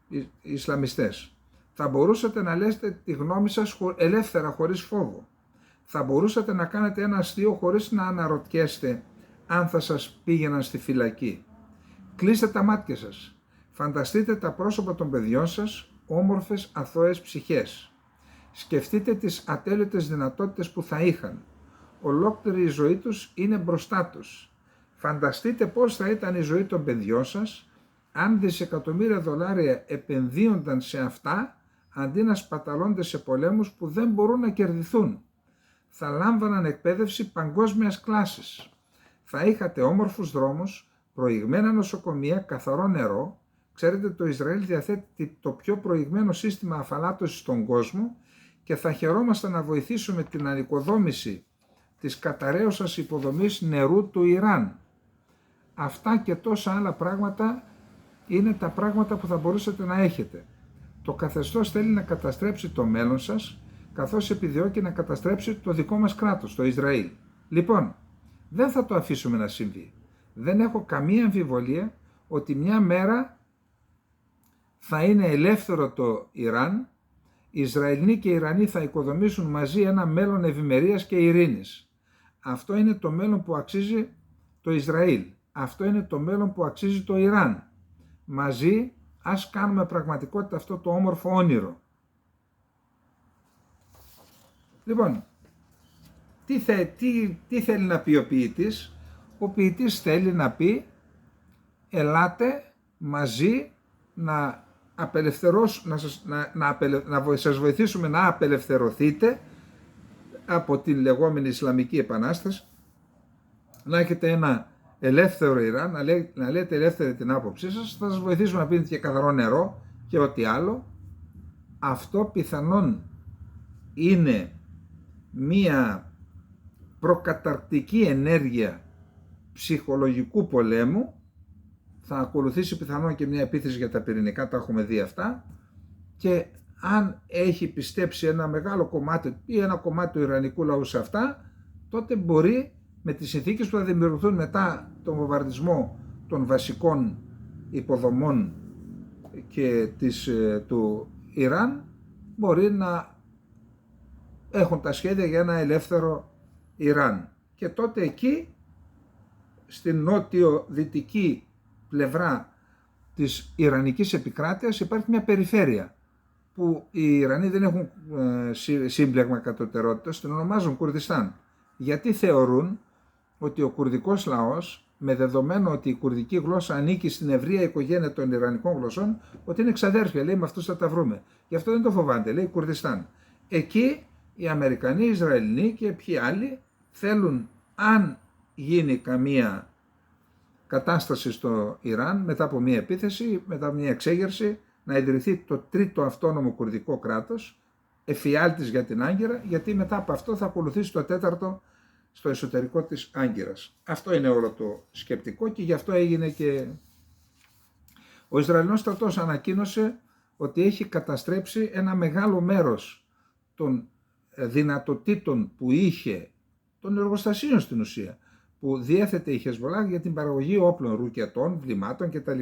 Ισλαμιστές. Θα μπορούσατε να λέτε τη γνώμη σας ελεύθερα, χωρίς φόβο. Θα μπορούσατε να κάνετε ένα αστείο χωρίς να αναρωτιέστε αν θα σας πήγαιναν στη φυλακή. Κλείστε τα μάτια σας. Φανταστείτε τα πρόσωπα των παιδιών σας, όμορφες αθώες ψυχές. Σκεφτείτε τις ατέλειωτες δυνατότητες που θα είχαν. Ολόκληρη η ζωή τους είναι μπροστά τους. Φανταστείτε πώς θα ήταν η ζωή των παιδιών σας αν δισεκατομμύρια δολάρια επενδύονταν σε αυτά αντί να σπαταλώνται σε πολέμους που δεν μπορούν να κερδιθούν. Θα λάμβαναν εκπαίδευση παγκόσμιας κλάσης. Θα είχατε όμορφους δρόμους, προηγμένα νοσοκομεία, καθαρό νερό. Ξέρετε, το Ισραήλ διαθέτει το πιο προηγμένο σύστημα αφαλάτωσης στον κόσμο και θα χαιρόμαστε να βοηθήσουμε την ανοικοδόμηση της καταραίωσας υποδομής νερού του Ιράν. Αυτά και τόσα άλλα πράγματα είναι τα πράγματα που θα μπορούσατε να έχετε. Το καθεστώς θέλει να καταστρέψει το μέλλον σας, καθώς επιδιώκει να καταστρέψει το δικό μας κράτος, το Ισραήλ. Λοιπόν, δεν θα το αφήσουμε να συμβεί. Δεν έχω καμία αμφιβολία ότι μια μέρα θα είναι ελεύθερο το Ιράν, οι Ισραηλοί και οι Ιρανοί θα οικοδομήσουν μαζί ένα μέλλον ευημερίας και ειρήνης. Αυτό είναι το μέλλον που αξίζει το Ισραήλ. Αυτό είναι το μέλλον που αξίζει το Ιράν. Μαζί ας κάνουμε πραγματικότητα αυτό το όμορφο όνειρο. Λοιπόν, τι θέλει να πει ο ποιητής? Ο ποιητής θέλει να πει ελάτε μαζί να σας βοηθήσουμε να απελευθερωθείτε από την λεγόμενη Ισλαμική Επανάσταση, να έχετε ένα ελεύθερο Ιράν, να λέτε ελεύθερη την άποψή σας, θα σας βοηθήσουμε να πίνετε και καθαρό νερό και ό,τι άλλο. Αυτό πιθανόν είναι μία προκαταρκτική ενέργεια ψυχολογικού πολέμου. Θα ακολουθήσει πιθανόν και μια επίθεση για τα πυρηνικά, τα έχουμε δει αυτά, και αν έχει πιστέψει ένα μεγάλο κομμάτι ή ένα κομμάτι του Ιρανικού λαού σε αυτά, τότε μπορεί με τις συνθήκες που θα δημιουργηθούν μετά τον βομβαρδισμό των βασικών υποδομών και του Ιράν, μπορεί να έχουν τα σχέδια για ένα ελεύθερο Ιράν. Και τότε εκεί, στην νότιο-δυτική πλευρά της Ιρανικής επικράτειας, υπάρχει μια περιφέρεια που οι Ιρανοί δεν έχουν σύμπλεγμα κατωτερότητας, την ονομάζουν Κουρδιστάν. Γιατί θεωρούν ότι ο κουρδικός λαός, με δεδομένο ότι η κουρδική γλώσσα ανήκει στην ευρεία οικογένεια των Ιρανικών γλωσσών, ότι είναι ξαδέρφια, λέει, με αυτούς θα τα βρούμε. Γι' αυτό δεν το φοβάται, λέει Κουρδιστάν. Εκεί οι Αμερικανοί, οι Ισραηλοί και ποιοι άλλοι θέλουν, αν γίνει καμία κατάσταση στο Ιράν, μετά από μια επίθεση, μετά από μια εξέγερση, να ιδρυθεί το τρίτο αυτόνομο κουρδικό κράτος, εφιάλτης για την Άγκυρα, γιατί μετά από αυτό θα ακολουθήσει το τέταρτο στο εσωτερικό της Άγκυρας. Αυτό είναι όλο το σκεπτικό και γι' αυτό έγινε και... Ο Ισραηλινός στρατός ανακοίνωσε ότι έχει καταστρέψει ένα μεγάλο μέρος των δυνατοτήτων που είχε, των εργοστασίων στην ουσία, που διέθετε η Χεσμολάχ για την παραγωγή όπλων, ρουκετών, βλημάτων κτλ.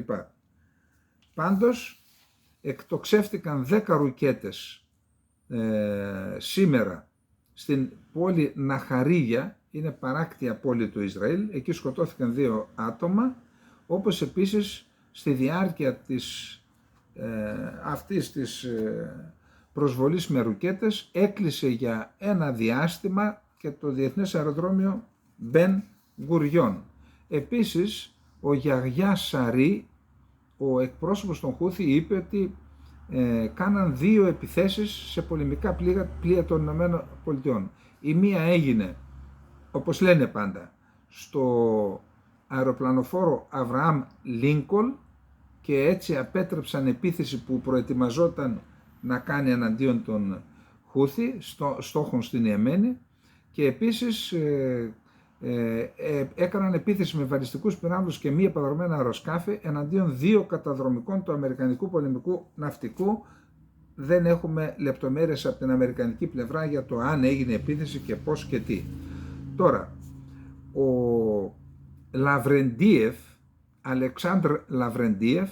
Πάντως, εκτοξεύτηκαν 10 ρουκέτες σήμερα στην πόλη Ναχαρίγια, είναι παράκτια πόλη του Ισραήλ, εκεί σκοτώθηκαν 2 άτομα, όπως επίσης στη διάρκεια αυτής της προσβολής με ρουκέτες έκλεισε για ένα διάστημα και το διεθνές αεροδρόμιο Μπεν Γκουριόν. Επίσης, ο Γιαγιά Σαρί, ο εκπρόσωπος των Χούθη, είπε ότι κάναν 2 επιθέσεις σε πολεμικά πλοία των ΗΠΑ. Η μία έγινε, όπως λένε πάντα, στο αεροπλανοφόρο Αβραάμ Λίνκολν και έτσι απέτρεψαν επίθεση που προετοιμαζόταν να κάνει εναντίον των Χούθη, στόχων στην Ιεμένη, και επίσης έκαναν επίθεση με βαλιστικούς πυράβλους και μη επανδρομένα αεροσκάφη εναντίον 2 καταδρομικών του αμερικανικού πολεμικού ναυτικού. Δεν έχουμε λεπτομέρειες από την αμερικανική πλευρά για το αν έγινε επίθεση και πώς και τι. Τώρα, ο Λαβρεντίεφ, Αλεξάνδρ Λαβρεντίεφ,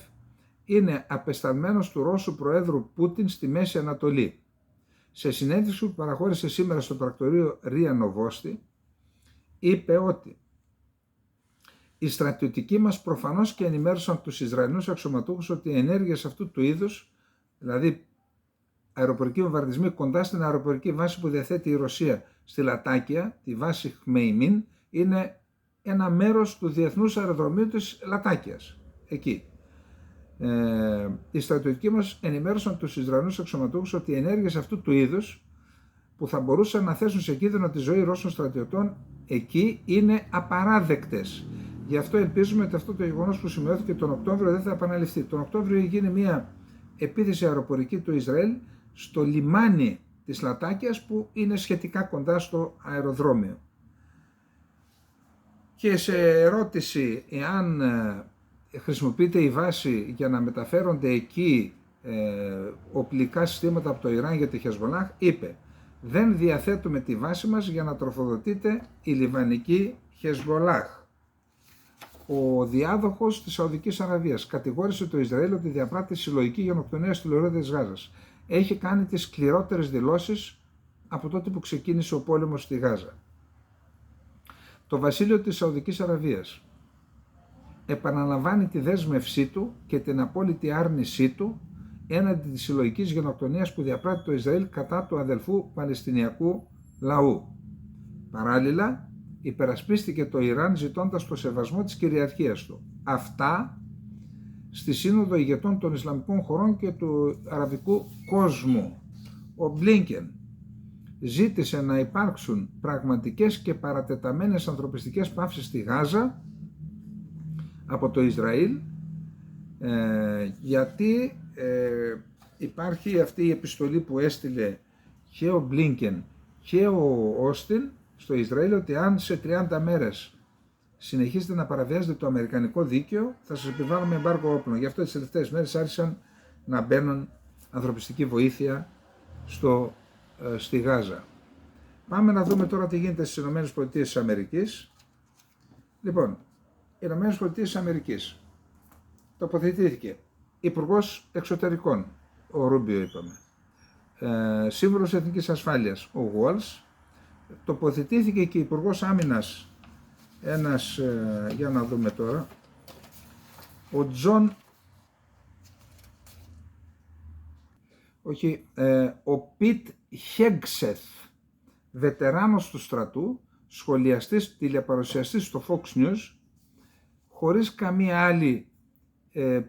είναι απεσταλμένος του Ρώσου Προέδρου Πούτιν στη Μέση Ανατολή. Σε συνέντευξη που παραχώρησε σήμερα στο πρακτορείο Ρία Νοβόστη, είπε ότι οι στρατιωτικοί μας προφανώς και ενημέρωσαν τους Ισραηλινούς αξιωματούχους ότι οι ενέργειες αυτού του είδους, δηλαδή αεροπορικοί βομβαρδισμοί κοντά στην αεροπορική βάση που διαθέτει η Ρωσία στη Λατάκια, τη βάση Χμεϊμίν, είναι ένα μέρος του διεθνούς αεροδρομίου της Λατάκιας, εκεί. Οι στρατιωτικοί μας ενημέρωσαν τους Ισραηλινούς αξιωματούχους ότι οι ενέργειες αυτού του είδους που θα μπορούσαν να θέσουν σε κίνδυνο τη ζωή Ρώσων στρατιωτών εκεί είναι απαράδεκτες. Γι' αυτό ελπίζουμε ότι αυτό το γεγονός που σημειώθηκε τον Οκτώβριο δεν θα επαναληφθεί. Τον Οκτώβριο γίνει μια επίθεση αεροπορική του Ισραήλ στο λιμάνι της Λατάκιας που είναι σχετικά κοντά στο αεροδρόμιο. Και σε ερώτηση εάν χρησιμοποιείται η βάση για να μεταφέρονται εκεί οπλικά συστήματα από το Ιράν για τη Χεσμολάχ, είπε: δεν διαθέτουμε τη βάση μας για να τροφοδοτείται η λιβανική Χεσμολάχ. Ο διάδοχος της Σαουδικής Αραβίας κατηγόρησε το Ισραήλ ότι διαπράττει συλλογική γενοκτονία στη λωρίδα της Γάζας. Έχει κάνει τις σκληρότερες δηλώσεις από τότε που ξεκίνησε ο πόλεμος στη Γάζα. Το βασίλειο της Σαουδικής Αραβίας επαναλαμβάνει τη δέσμευσή του και την απόλυτη άρνησή του έναντι της συλλογικής γενοκτονίας που διαπράττει το Ισραήλ κατά του αδελφού Παλαιστινιακού λαού. Παράλληλα, υπερασπίστηκε το Ιράν ζητώντας το σεβασμό της κυριαρχίας του. Αυτά στη Σύνοδο Ηγετών των Ισλαμικών χωρών και του Αραβικού κόσμου. Ο Μπλίνκεν ζήτησε να υπάρξουν πραγματικές και παρατεταμένες ανθρωπιστικές παύσεις στη Γάζα από το Ισραήλ, γιατί υπάρχει αυτή η επιστολή που έστειλε και ο Μπλίνκεν και ο Όστιν στο Ισραήλ, ότι αν σε 30 μέρες συνεχίζετε να παραβιάζετε το αμερικανικό δίκαιο θα σας επιβάλλουμε εμπάργκο όπλων. Γι' αυτό τις τελευταίες μέρες άρχισαν να μπαίνουν ανθρωπιστική βοήθεια στη Γάζα. Πάμε να δούμε τώρα τι γίνεται στις ΗΠΑ. Λοιπόν, οι ΗΠΑ τοποθετήθηκε Υπουργός Εξωτερικών, ο Ρούμπιο είπαμε, Σύμβουλος Εθνικής Ασφάλειας, ο Γουόλς, τοποθετήθηκε και Υπουργός Άμυνας, ένας, για να δούμε τώρα, ο Πιτ Χέγσεθ, βετεράνος του στρατού, σχολιαστής, τηλεπαρουσιαστής στο Fox News, χωρίς καμία άλλη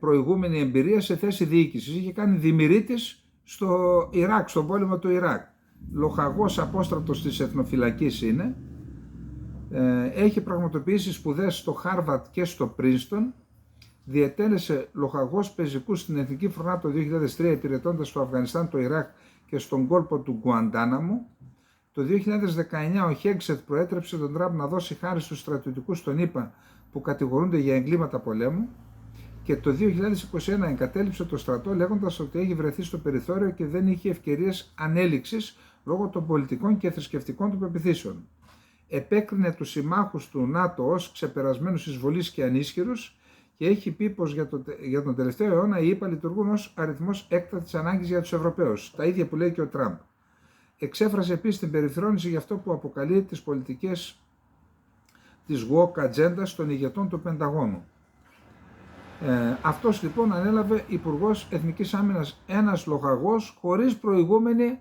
προηγούμενη εμπειρία σε θέση διοίκησης. Είχε κάνει δημιουργήτης στο Ιράκ, στον πόλεμο του Ιράκ. Λοχαγός απόστρατος της εθνοφυλακής είναι. Έχει πραγματοποιήσει σπουδές στο Χάρβαρτ και στο Πρίνστον. Διετέλεσε λοχαγός πεζικού στην Εθνική Φρονά το 2003, υπηρετώντας στο Αφγανιστάν, το Ιράκ και στον κόλπο του Γκουαντάναμου. Το 2019 ο Χέγσετ προέτρεψε τον Τραμπ να δώσει χάρη στους στρατιωτικούς των ΗΠΑ που κατηγορούνται για εγκλήματα πολέμου, και το 2021 εγκατέλειψε το στρατό λέγοντας ότι έχει βρεθεί στο περιθώριο και δεν είχε ευκαιρίες ανέλυξης λόγω των πολιτικών και θρησκευτικών του πεποιθήσεων. Επέκρινε τους συμμάχους του ΝΑΤΟ ως ξεπερασμένους εισβολείς και ανίσχυρους και έχει πει πως για τον τελευταίο αιώνα οι ΗΠΑ λειτουργούν ως αριθμός έκτακτης ανάγκης για τους Ευρωπαίους, τα ίδια που λέει και ο Τραμπ. Εξέφρασε επίσης την περιφρόνηση για αυτό που αποκαλεί τις πολιτικές της woke agenda των ηγετών του Πενταγώνου. Αυτός λοιπόν ανέλαβε Υπουργός Εθνικής Άμυνας, ένας λοχαγός χωρίς προηγούμενη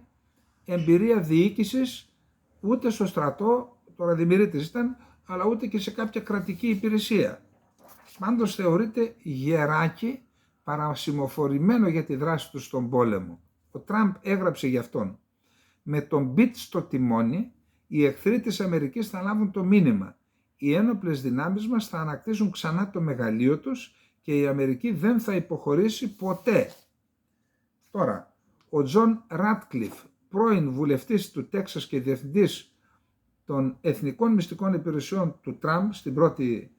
εμπειρία διοίκησης, ούτε στο στρατό, τώρα δημιουργήτης ήταν, αλλά ούτε και σε κάποια κρατική υπηρεσία. Πάντως θεωρείται γεράκι, παρασημοφορημένο για τη δράση του στον πόλεμο. Ο Τραμπ έγραψε γι' αυτόν: με τον μπιτ στο τιμόνι, οι εχθροί της Αμερικής θα λάβουν το μήνυμα. Οι ένοπλες δυνάμεις μας θα ανακτήσουν ξανά το μεγαλείο τους και η Αμερική δεν θα υποχωρήσει ποτέ. Τώρα, ο Τζον Ράτκλιφ, πρώην βουλευτής του Τέξας και διευθυντής των Εθνικών Μυστικών Υπηρεσιών του Τραμπ στην πρώτη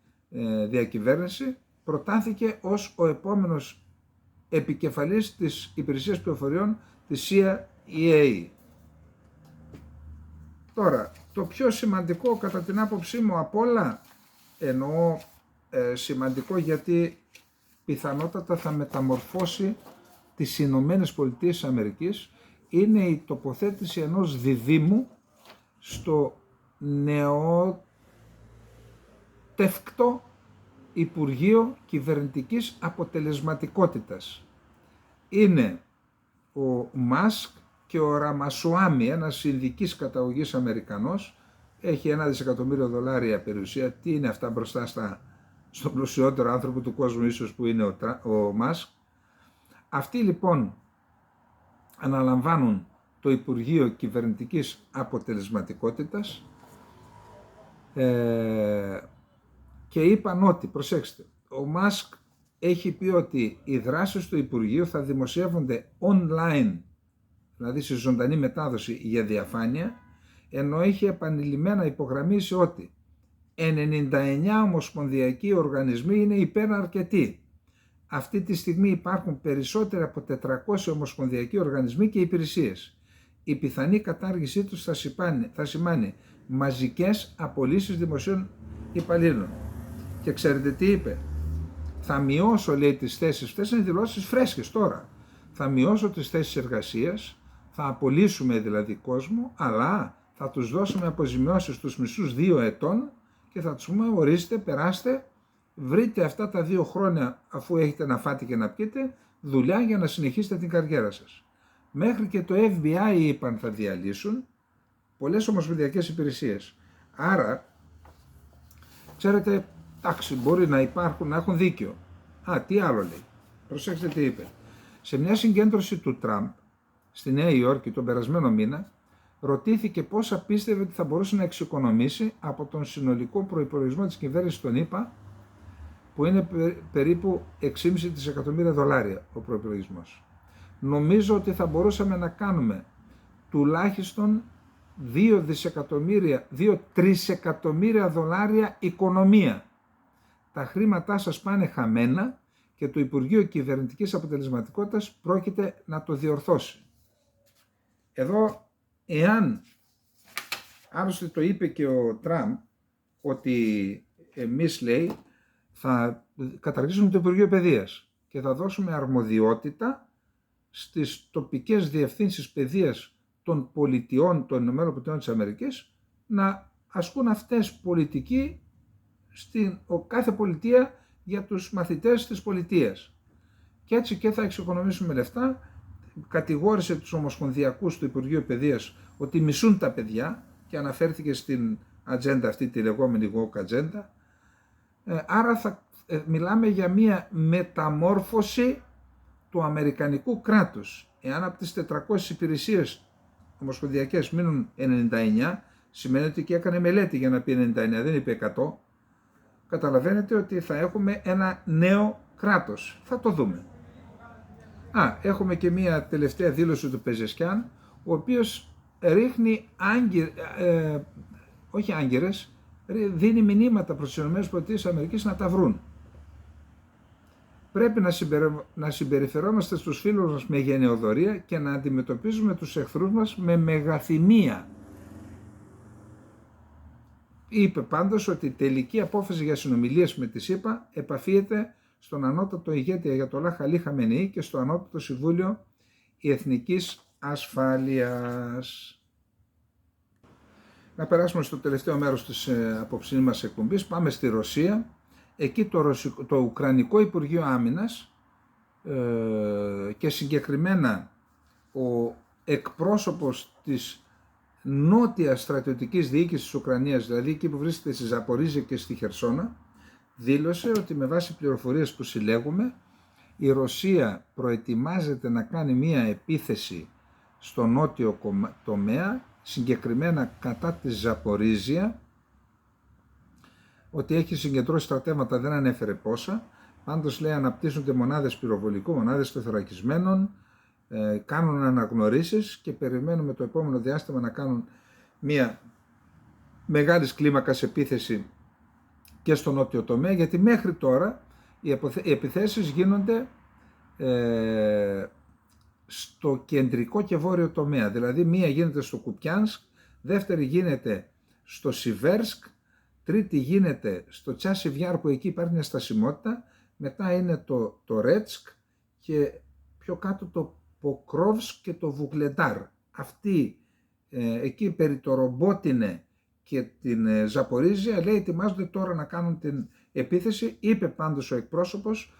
διακυβέρνηση, προτάθηκε ως ο επόμενος επικεφαλής της υπηρεσίας πληροφοριών της CIA. Τώρα, το πιο σημαντικό κατά την άποψή μου απ' όλα, εννοώ σημαντικό γιατί πιθανότατα θα μεταμορφώσει τις Ηνωμένες Πολιτείες Αμερικής, είναι η τοποθέτηση ενός διδύμου στο νεότευκτο Υπουργείο Κυβερνητικής Αποτελεσματικότητας. Είναι ο Μάσκ και ο Ραμασουάμι, ένας Ινδικής καταγωγής Αμερικανός, έχει $1 δισεκατομμύριο περιουσία. Τι είναι αυτά μπροστά στον πλουσιότερο άνθρωπο του κόσμου ίσως που είναι ο Μάσκ. Αυτοί λοιπόν αναλαμβάνουν το Υπουργείο Κυβερνητικής Αποτελεσματικότητας και είπαν ότι, προσέξτε, ο Μάσκ έχει πει ότι οι δράσεις του Υπουργείου θα δημοσιεύονται online, δηλαδή σε ζωντανή μετάδοση για διαφάνεια, ενώ έχει επανειλημμένα υπογραμμίσει ότι 99 ομοσπονδιακοί οργανισμοί είναι υπεραρκετοί. Αυτή τη στιγμή υπάρχουν περισσότεροι από 400 ομοσπονδιακοί οργανισμοί και υπηρεσίες. Η πιθανή κατάργησή τους θα σημάνει μαζικές απολύσεις δημοσίων υπαλλήλων. Και ξέρετε τι είπε? Θα μειώσω, λέει, τις θέσεις, αυτές είναι δηλώσεις φρέσκες τώρα. Θα μειώσω τις θέσεις εργασίας, θα απολύσουμε δηλαδή κόσμο, αλλά θα τους δώσουμε αποζημιώσεις τους μισούς 2 ετών και θα τους πούμε, ορίστε, περάστε, βρείτε αυτά τα 2 χρόνια αφού έχετε να φάτε και να πιείτε, δουλειά για να συνεχίσετε την καριέρα σας. Μέχρι και το FBI είπαν θα διαλύσουν πολλές ομοσπονδιακές υπηρεσίες. Άρα, ξέρετε, εντάξει, μπορεί να υπάρχουν, να έχουν δίκιο. Τι άλλο λέει? Προσέξτε τι είπε. Σε μια συγκέντρωση του Τραμπ στη Νέα Υόρκη τον περασμένο μήνα, ρωτήθηκε πόσα πίστευε ότι θα μπορούσε να εξοικονομήσει από τον συνολικό προϋπολογισμό της κυβέρνησης των ΗΠΑ, που είναι περίπου $6,5 δισεκατομμύρια ο προϋπολογισμός. Νομίζω ότι θα μπορούσαμε να κάνουμε τουλάχιστον $2 τρισεκατομμύρια οικονομία. Τα χρήματά σας πάνε χαμένα και το Υπουργείο Κυβερνητικής Αποτελεσματικότητας πρόκειται να το διορθώσει. Εδώ, εάν, άλλωστε το είπε και ο Τραμπ, ότι εμείς, λέει, θα καταργήσουμε το Υπουργείο Παιδείας και θα δώσουμε αρμοδιότητα στις τοπικές διευθύνσεις παιδείας των πολιτιών των ΗΠΑ να ασκούν αυτές πολιτική στην κάθε πολιτεία για τους μαθητές της πολιτείας. Και έτσι και θα εξοικονομήσουμε λεφτά. Κατηγόρησε τους ομοσπονδιακούς του Υπουργείου Παιδείας ότι μισούν τα παιδιά και αναφέρθηκε στην ατζέντα αυτή, τη λεγόμενη woke ατζέντα. Άρα θα μιλάμε για μια μεταμόρφωση του αμερικανικού κράτους. Εάν από τις 400 υπηρεσίες ομοσπονδιακές μείνουν 99, σημαίνει ότι και έκανε μελέτη για να πει 99, δεν είπε 100. Καταλαβαίνετε ότι θα έχουμε ένα νέο κράτος. Θα το δούμε. Έχουμε και μία τελευταία δήλωση του Πεζεσκιάν, ο οποίος ρίχνει όχι άγκυρες, δίνει μηνύματα προς τις ΗΠΑ να τα βρουν. Πρέπει να συμπεριφερόμαστε στους φίλους μας με γενεοδωρία και να αντιμετωπίζουμε τους εχθρούς μας με μεγαθυμία. Είπε πάντως ότι η τελική απόφαση για συνομιλίες με τη ΣΥΠΑ επαφίεται στον ανώτατο ηγέτη Αγιατολάχ Αλί Χαμενεή και στο ανώτατο Συμβούλιο Εθνικής Ασφάλειας. Να περάσουμε στο τελευταίο μέρος της απόψινής μας εκπομπής. Πάμε στη Ρωσία. Εκεί το Ουκρανικό Υπουργείο Άμυνας και συγκεκριμένα ο εκπρόσωπος της νότιας στρατιωτικής διοίκησης της Ουκρανίας, δηλαδή εκεί που βρίσκεται στη Ζαπορίζια και στη Χερσόνα, δήλωσε ότι με βάση πληροφορίες που συλλέγουμε, η Ρωσία προετοιμάζεται να κάνει μία επίθεση στο νότιο τομέα, συγκεκριμένα κατά τη Ζαπορίζια, ότι έχει συγκεντρώσει στρατεύματα, δεν ανέφερε πόσα, Πάντως λέει αναπτύσσονται μονάδες πυροβολικού, μονάδες τεθωρακισμένων, κάνουν αναγνωρίσεις και περιμένουμε το επόμενο διάστημα να κάνουν μια μεγάλης κλίμακας επίθεση και στο νότιο τομέα, γιατί μέχρι τώρα οι επιθέσεις γίνονται στο κεντρικό και βόρειο τομέα. Δηλαδή μία γίνεται στο Κουπιάνσκ, δεύτερη γίνεται στο Σιβέρσκ, τρίτη γίνεται στο Τσάσιβιάρ που εκεί υπάρχει μια στασιμότητα, μετά είναι το Ρέτσκ και πιο κάτω το Ποκρόβσκ και το Βουγκλεντάρ. Αυτοί εκεί περί το Ρομπότινε και την Ζαπορίζια λέει ετοιμάζονται τώρα να κάνουν την επίθεση. Είπε πάντως ο εκπρόσωπος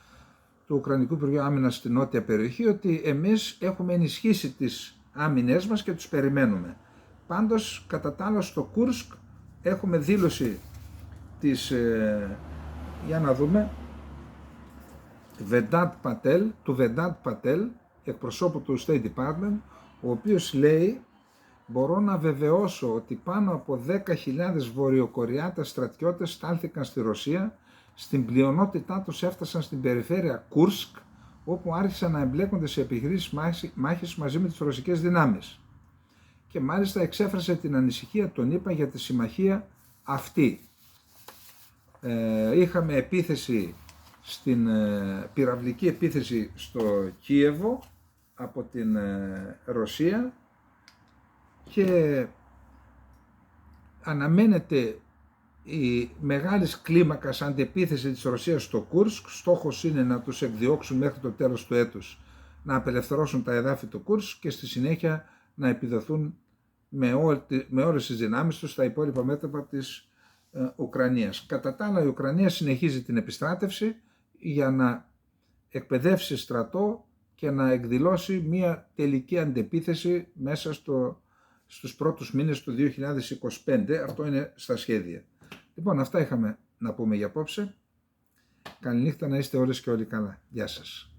του Ουκρανικού Υπουργείου Άμυνας στην νότια περιοχή ότι εμείς έχουμε ενισχύσει τις άμυνές μας και τους περιμένουμε. Πάντως κατά τα άλλα στο Κούρσκ έχουμε δήλωση της, για να δούμε, του Βεντάτ Πατέλ, εκπροσώπου του State Department, ο οποίος λέει: μπορώ να βεβαιώσω ότι πάνω από 10.000 βορειοκοριάτες στρατιώτες στάλθηκαν στη Ρωσία, στην πλειονότητά τους έφτασαν στην περιφέρεια Κούρσκ, όπου άρχισαν να εμπλέκονται σε επιχειρήσεις μάχης μαζί με τις ρωσικές δυνάμεις. Και μάλιστα εξέφρασε την ανησυχία των ΗΠΑ για τη συμμαχία αυτή. Είχαμε επίθεση πυραυλική επίθεση στο Κίεβο από την Ρωσία και αναμένεται η μεγάλης κλίμακας αντεπίθεση της Ρωσίας στο Κούρσκ. Στόχος είναι να τους εκδιώξουν μέχρι το τέλος του έτους, να απελευθερώσουν τα εδάφη του Κούρσκ και στη συνέχεια να επιδοθούν με όλες τις δυνάμεις τους στα υπόλοιπα μέτωπα της Ουκρανίας. Κατά τα άλλα, η Ουκρανία συνεχίζει την επιστράτευση για να εκπαιδεύσει στρατό και να εκδηλώσει μια τελική αντεπίθεση μέσα στους πρώτους μήνες του 2025. Αυτό είναι στα σχέδια. Λοιπόν, αυτά είχαμε να πούμε για απόψε. Καληνύχτα, να είστε όλες και όλοι καλά. Γεια σας.